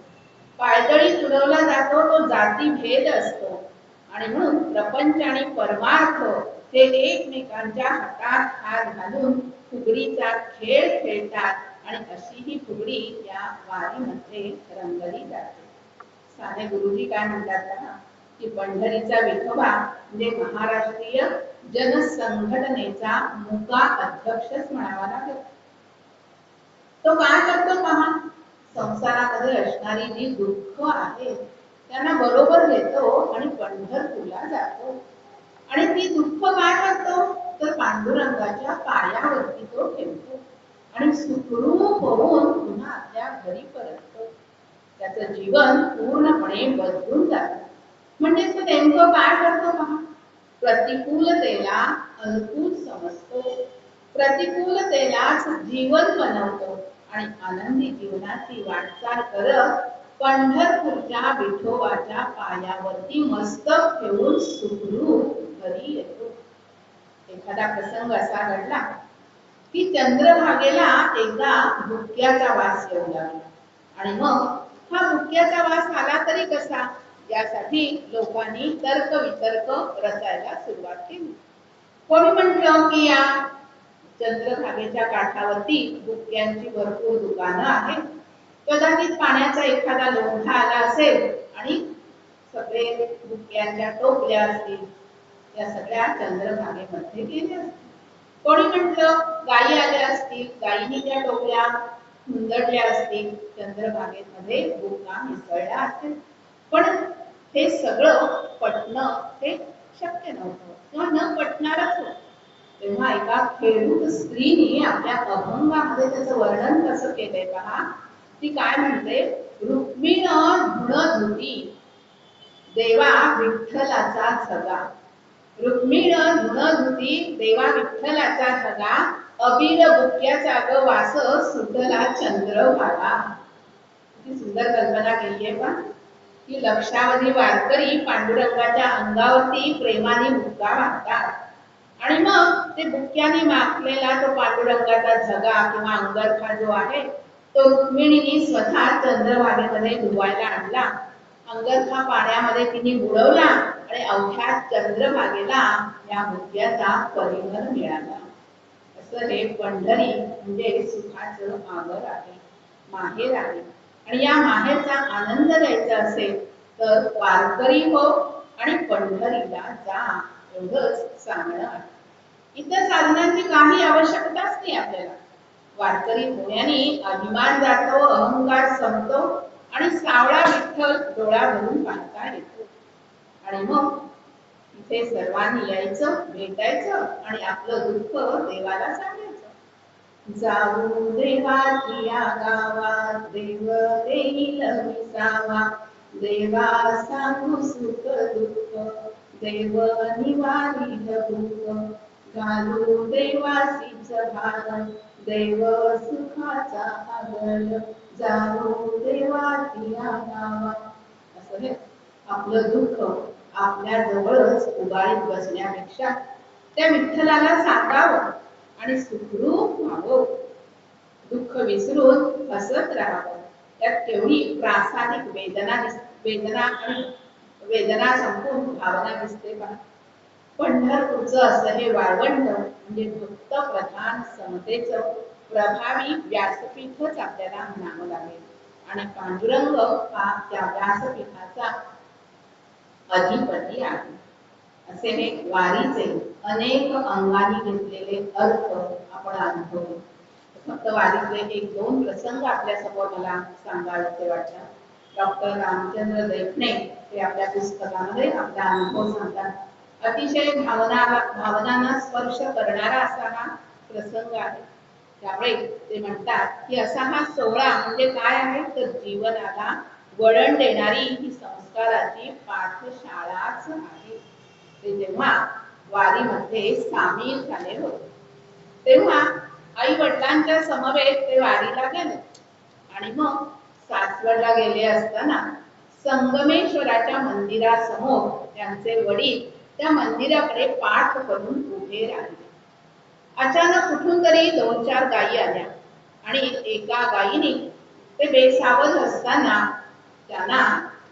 पायदळी तुडवला जातो तो जातीभेद असतो. आणि म्हणून प्रपंच आणि परमार्थ हे एकमेकांच्या हातात हात घालून फुगडीचा खेळ खेळतात. आणि अशी ही फुगडी या वारीमध्ये रंगली जाते. साने गुरुजी काय म्हणतात ना, की पंढरीचा विठोबा म्हणजे महाराष्ट्रीय जनसंघटनेचा मुका अध्यक्षच म्हणावा लागेल. तो काय करतो पहा, संसारामध्ये असणारी जी दुःख आहे त्यांना बरोबर घेतो आणि पंढरपूरला जातो. आणि ती दुःख काय करतो? तर पांडुरंगाच्या पायावरती तो ठेवतो आणि सुखरूप होऊन पुन्हा आपल्या घरी परततो. त्याचं जीवन पूर्णपणे बदलून जातं. म्हणजे तो नेमकं काय करतो पहा, प्रतिकूलतेला अनुकूल समजतो, प्रतिकूलतेलाच जीवन बनवतो आणि आनंदी जीवनाची वाटचाल करत पंढरपूरच्या विठोबाच्या पायावरती मस्तक ठेवून सुखरूप घरी येतो. एखादा प्रसंग असा घडला की चंद्रभागेला एकदा धुक्याचा वास येऊ लागला. आणि मग हा धुक्याचा वास आला तरी कसा, यासाठी लोकांनी तर्क वितर्क रचायला सुरुवात केली. कोणी म्हटलं की या चंद्रभागेच्या काठावरती धुक्यांची भरपूर दुकानं आहेत, कदाचित पाण्याचा एखादा लोंढा आला असेल आणि सगळे धुक्यांच्या टोपल्या असतील, त्या सगळ्या चंद्रभागेमध्ये गेल्या असतील. कोणी म्हटलं गायी आल्या असतील, गायीने त्या टोपल्या हुंदडल्या असतील, चंद्रभागेमध्ये धुका मिसळला असेल. पण हे सगळं पटणं हे शक्य नव्हतं किंवा न पटणारच होतं. तेव्हा एका खेडूत स्त्रीने आपल्या अभंगामध्ये त्याचं वर्णन कसं केलंय पहा. ती काय म्हणते, रुक्मिण धुणधुती देवा विठ्ठलाचा झगा, रुक्मिण धुणधुती देवा विठ्ठलाचा झगा, अबीर बुक्याचा ग वास सुटला चंद्रभागा. किती सुंदर कल्पना केली आहे पहा, की लक्षावधी वारकरी पांडुरंगाच्या अंगावरती प्रेमाने बुक्का मागतात आणि मग ते बुक्क्याने माखलेला तो पांडुरंगाचा झगा किंवा अंगरखा जो आहे तो रुक्मिणीने स्वतः चंद्रभागेमध्ये धुवायला आणला. अंगरखा पाण्यामध्ये तिने बुडवला आणि अवघ्या चंद्रभागेला या बुक्क्याचा परिमळ मिळाला. असं हे पंढरी म्हणजे सुखाचं आगर आहे, माहेर आहे. आणि या माहेरचा आनंद घ्यायचा असेल तर वारकरी हो आणि पंढरीला जा एवढंच सांगणं आहे. इतर साधनांची काही आवश्यकताच नाही आपल्याला. वारकरी होण्याने अभिमान जातो, अहंकार संपतो आणि सावळा विठ्ठल डोळा भरून पाहता येतो. आणि मग इथे सर्वांनी यायचं, भेटायचं आणि आपलं दुःख देवाला सांगायचं. जाऊ देवाची या गावात, देव देईल विसावा, देवा सांगू सुख दुःख, देव निवारील भूक, घालू देवासीच भार, देव सुखाचा आदर, जाऊ देवाची या गावात. असं हे आपलं दुःख आपल्या जवळच उगाळीत बसण्यापेक्षा त्या विठ्ठलाला सांगावं आणि सुखरूप व्हावं. दुःख विसरून हसत राहावं. त्यात केवढी प्रासादिक वेदना आणि वेदना संपून भावना दिसते पहा. पंढरपूरचं असं हे वाळवंट म्हणजे भक्त प्रधान समतेचं प्रभावी व्यासपीठच आपल्याला म्हणावं लागेल. आणि पांडुरंग हा त्या व्यासपीठाचा अधिपती आहे. असे हे वारीचे अनेक अंगाने घेतलेले अर्थ आपण अनुभवतो. फक्त वारीतले एक दोन प्रसंग आपल्या समोर मला सांगायचे वाटतात. डॉक्टर रामचंद्र देखणे ते आपल्या पुस्तकामध्ये आपला अनुभव सांगतात. अतिशय भावनांना स्पर्श करणारा असा हा प्रसंग आहे. त्यामुळे ते म्हणतात की असा हा सोहळा म्हणजे काय आहे तर जीवनाला वळण देणारी ही संस्काराची पाठशाळाच आहे. ते जेव्हा वारीमध्ये सामील झाले होते तेव्हा आई वडिलांच्या समवेत ते वारीला गेले आणि मग सासवडला गेले असताना संगमेश्वराच्या मंदिरासमोर त्यांचे वडील त्या मंदिराकडे पाठ करून उभे राहिले. अचानक कुठून तरी दोन चार गायी आल्या आणि एका गायीने ते बेसावध असताना त्यांना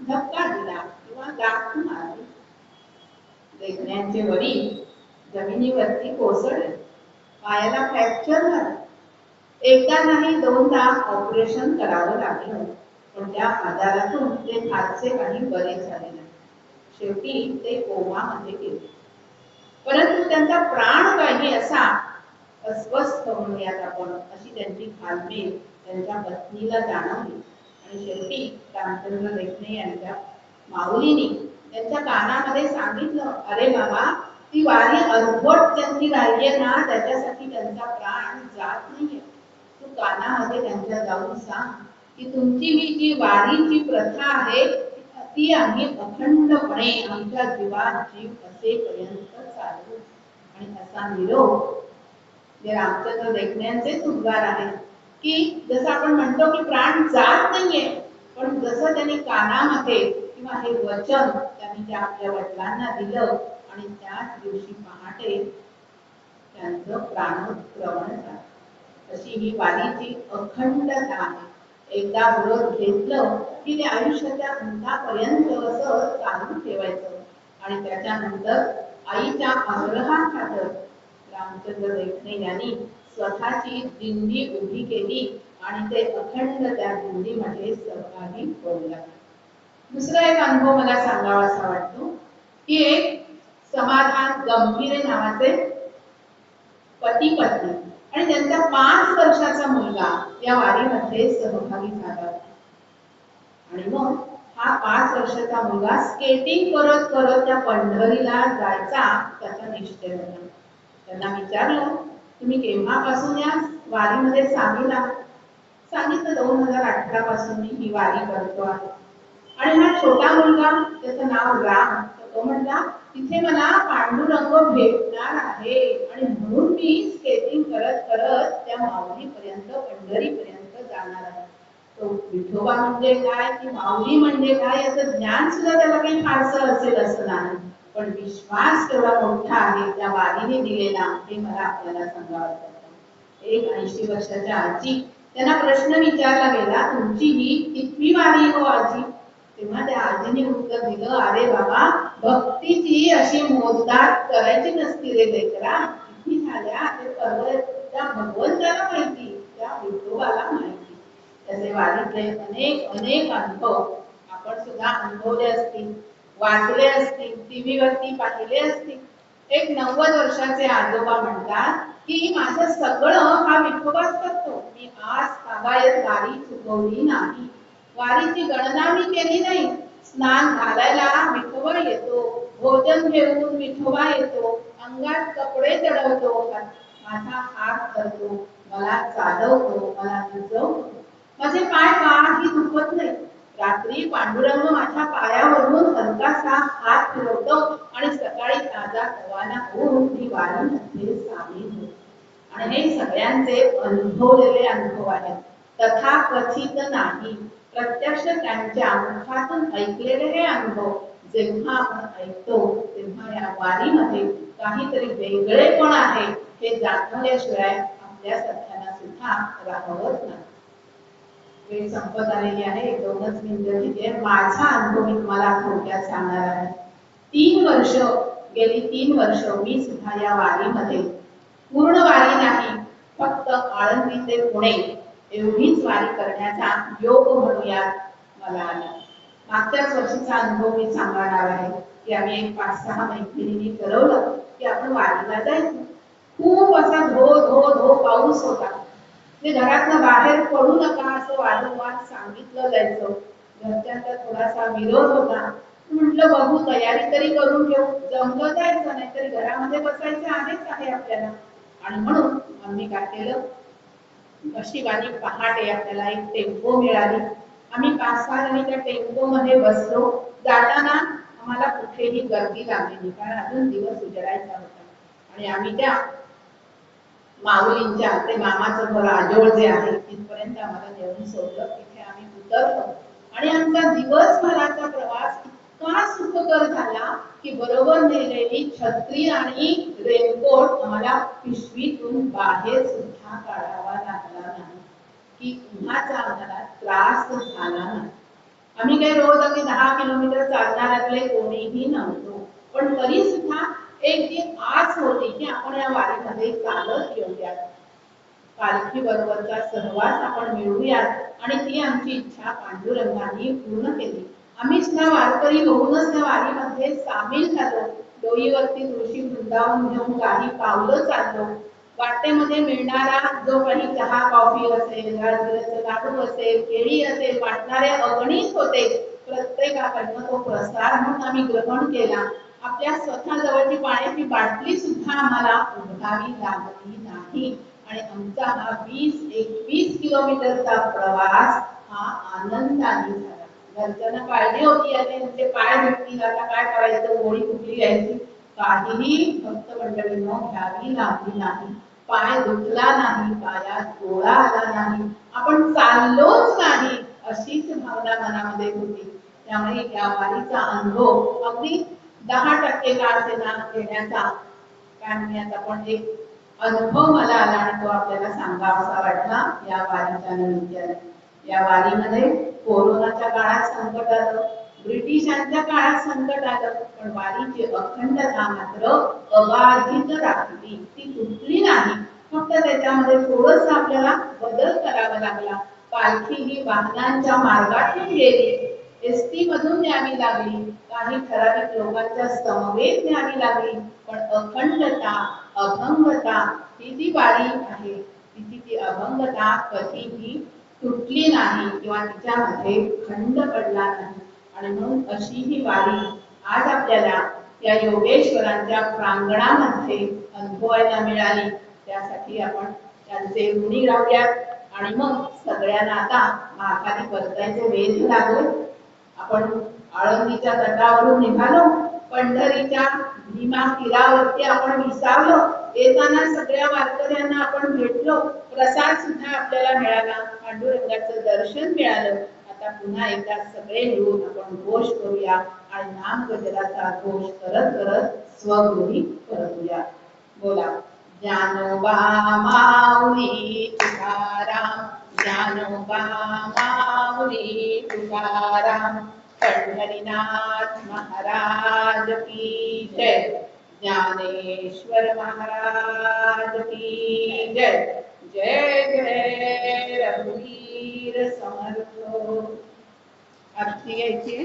धक्का दिला किंवा गाठ मारली. देखण्यांचे वडील जमिनीवरती कोसळले, पायाला फ्रॅक्चर झाला. एकदा नाही दोनदा ऑपरेशन करावं लागलं, पण त्या आजारातून ते फारसे काही बरे झाले नाही. शेवटी ते कोमामध्ये गेले. परंतु त्यांचा प्राण काही असा अस्वस्थ म्हणूयात आपण अशी त्यांची घालमेल त्यांच्या पत्नीला जाणवली आणि शेवटी रामचंद्र देखणे यांच्या माऊलीने त्यांच्या कानामध्ये सांगितलं, अरे बाबा ती वारी अर्धवट त्यांची राहिली ना, त्याच्यासाठी त्यांचा प्राण जात नाहीये. तू कानामध्ये त्यांच्या जाऊन सांग की तुमची ही जी वारीची प्रथा आहे ती आम्ही अखंडपणे आमच्या जीवात जीव असेपर्यंत चालवू. आणि असा निरोप जे रामचंद्र देखण्यांचे उद्गार आहेत की जसं आपण म्हणतो की प्राण जात नाहीये, पण जसं त्यांनी कानामध्ये किंवा हे वचन त्यांनी त्या आपल्या वडिलांना दिलं आणि त्याच दिवशी पहाटे त्यांचं प्राणोत्क्रमण झालं. अशी ही वारीची अखंडता आहे. एकदा व्रत घेतलं की ते आयुष्याच्या अंतापर्यंत असं चालू ठेवायचं. आणि त्याच्यानंतर आईच्या आग्रहाखातर रामचंद्र देखणे यांनी स्वतःची दिंडी उभी केली आणि ते अखंड त्या दिंडीमध्ये सहभागी होऊ लागले. दुसरा एक अनुभव मला सांगावासा वाटतो की एक समाधान गंभीरे नावाचे पती पत्नी आणि त्यांचा 5 वर्षाचा मुलगा या वारीमध्ये सहभागी झाला. आणि मग हा 5 वर्षाचा मुलगा स्केटिंग करत करत त्या पंढरीला जायचा त्याचा निश्चय होता. त्यांना विचारलं, तुम्ही केव्हापासून या वारीमध्ये सामील आहात? सांगितलं 2018 पासून मी ही वारी करतो आहे. आणि हा छोटा मुलगा त्याचं नाव राम, तो म्हटला तिथे मला पांडुरंग भेटणार आहे आणि म्हणून मी स्केटिंग करत करत त्या माऊलीपर्यंत पंढरीपर्यंत जाणार आहे. तो विठोबा म्हणजे काय की माऊली म्हणजे काय याचं ज्ञान सुद्धा त्याला काही फारसं असेल असं नाही, पण विश्वास केवढा मोठा आहे त्या वारीने दिलेला हे मला आपल्याला सांगावं लागतं. एक 80 वर्षाच्या आजी त्यांना प्रश्न विचारला गेला, तुमची ही कितवी वारी हो आजी? तेव्हा त्या आजीने उत्तर दिलं, अरे बाबा भक्तीची अशी मोजदाद करायची नसती रे लेकरा, किती झाल्या ते त्या भगवंताला माहिती, त्या विठोबाला माहिती. त्याचे वारीतले अनेक अनेक अनुभव आपण सुद्धा अनुभवले असतील. वाचले असतील, टीव्ही वरती पाहिले असतील. एक 90 वर्षाचे आजोबा म्हणतात की माझं सगळं हा विठोबाच करतो, मी आज तागायत वारी चुकवली नाही, वारीची गणना मी केली नाही, स्नान घालायला विठोबा येतो, भोजन घेऊन विठोबा येतो, अंगात कपडे चढवतो, माझा हात धरतो, मला चालवतो, मला भिजवतो, माझे पाय काही दुखत नाही, रात्री पांडुरंग माझ्या पायावरून हलकासा हात फिरवतो आणि सकाळी ताजा रवाना होऊन ती वारीमध्ये सामील होतो. आणि हे सगळ्यांचे अनुभवलेले अनुभव आहेत, तथाकथित नाही, प्रत्यक्ष त्यांच्या मुखातून ऐकलेले हे अनुभव जेव्हा आपण ऐकतो तेव्हा या वारीमध्ये काहीतरी वेगळेपण आहे हे जाणवल्याशिवाय आपल्या सगळ्यांना सुद्धा राहवत नाही. वेळ संपत आलेली आहे, 2च मिनिटं घेते. माझा अनुभव मी तुम्हाला थोडक्यात सांगणार आहे. 3 वर्ष मी सुद्धा या वारीमध्ये, पूर्ण वारी नाही, फक्त आळंदी ते पुणे एवढीच वारी करण्याचा योग म्हणूयात मला आला. मागच्याच वर्षीचा अनुभव मी सांगणार आहे की आम्ही एक 5-6 मैत्रिणींनी ठरवलं की आपण वारीला जायचं. खूप असा धो धो धो पाऊस होता, ते घरातनं बाहेर पडू नका असं वारंवार सांगितलं जायचं. घरच्यांचा थोडासा विरोध होता, म्हटलं बघू, तयारी तरी करून घेऊ, जमलं जायचं, नाहीतरी घरामध्ये बसायचं आहे आपल्याला. आणि म्हणून आम्ही काय केलं, नशिबाने पहाटे आपल्याला एक टेम्पो मिळाली, आम्ही 5-6 जणी त्या टेम्पो मध्ये बसलो. जाताना आम्हाला कुठेही गर्दी लागली, कारण अजून दिवस उजडायचा होता. आणि आम्ही त्या माऊलींच्या, ते मामाचं घर आजोळ जे आहे तिथपर्यंत आम्हाला नेऊन सोडलं. तिथे आम्ही उतरलो आणि आमचा दिवसभराचा प्रवास इतका सुखकर झाला की बरोबर नेलेली छत्री आणि रेनकोट आम्हाला पिशवीतून बाहेर सुद्धा काढावा लागला नाही, की उन्हाचा आम्हाला त्रास झाला नाही. आम्ही काही रोज अगदी 10 किलोमीटर चालणाऱ्यातले कोणीही नव्हतो, पण तरी सुद्धा एक जी आस होती की आपण या वारीमध्ये चालत येऊयात, पालखी बरोबरचा सहवास आपण मिळवूयात, आणि ती आमची इच्छा पांडुरंगाने पूर्ण केली. आम्ही सुद्धा वारकरी होऊनच त्या वारीमध्ये सामील झालो. डोईवरती तुळशी वृंदावन घेऊन काही पावलं चाललो. वाटेमध्ये मिळणारा जो काही चहा कॉफी असेल, राजगिराचं लाडू असेल, केळी असेल, वाटणारे अगणित होते. प्रत्येकाकडनं तो प्रसाद म्हणून आम्ही ग्रहण केला. आपल्या स्वतः जवळची पाण्याची बाटली सुद्धा आम्हाला उघडावी लागली नाही. आणि आमचा हा 20-21 किलोमीटरचा प्रवास हा आनंदाने झाला. घरच्यांना काळजी होती, याने तुमचे पाय दुखतील, आता काय करायचं, गोळी कुठली घ्यायची, काहीही भक्त मंडळींनो घ्यावी लागली नाही. पाय दुखला नाही, पायात गोळा आला नाही, आपण चाललोच नाही अशीच भावना मनामध्ये होती. त्यामुळे या वारीचा अनुभव अगदी 10% का असेना घेण्याचा काय म्हणूयात आपण एक अनुभव मला आला आणि तो आपल्याला सांगावासा वाटला या वारीच्या निमित्ताने. या वारीमध्ये कोरोनाच्या काळात संकट आलं, ब्रिटिशांच्या काळात संकट आलं, पण वारीची अखंडता मात्र अबाधित राहिली, ती तुटली नाही. फक्त त्याच्यामध्ये थोडंसं आपल्याला बदल करावा लागला. पालखी ही वाहनांच्या मार्गातून गेली, एसटी मधून न्यावी लागली, काही ठराविक लोकांच्या समवेत न्यावी लागली, पण अखंडता, अभंगता ही जी वारी आहे, तिची ती अभंगता कधीही तुटली नाही किंवा तिच्यामध्ये खंड पडला नाही. आणि म्हणून अशी ही वारी आज आपल्याला या योगेश्वरांच्या प्रांगणामध्ये अनुभवायला मिळाली. त्यासाठी आपण त्यांचे ऋणी राहूयात. आणि मग सगळ्यांना आता माघारी परतायचे वेध लागले. आपण आळंदीच्या तटावरून निघालो, पंढरीच्या भीमा तीरावरती आपण विसावलो, येताना सगळ्या वारकऱ्यांना आपण भेटलो, प्रसाद सुद्धा आपल्याला मिळाला, पांडुरंगाचं दर्शन मिळालं. आता पुन्हा एकदा सगळे मिळून आपण घोष करूया आणि नामगजराचा घोष करत करत स्वगृही परतूया. बोला, ज्ञानोबा माऊली तुकाराम, ज्ञानोबा माऊली तुकाराम, पंढरीनाथ महाराज की जय, ज्ञानेश्वर महाराज की जय. जय जय रघुवीर समर्थ. आरती घ्यायची.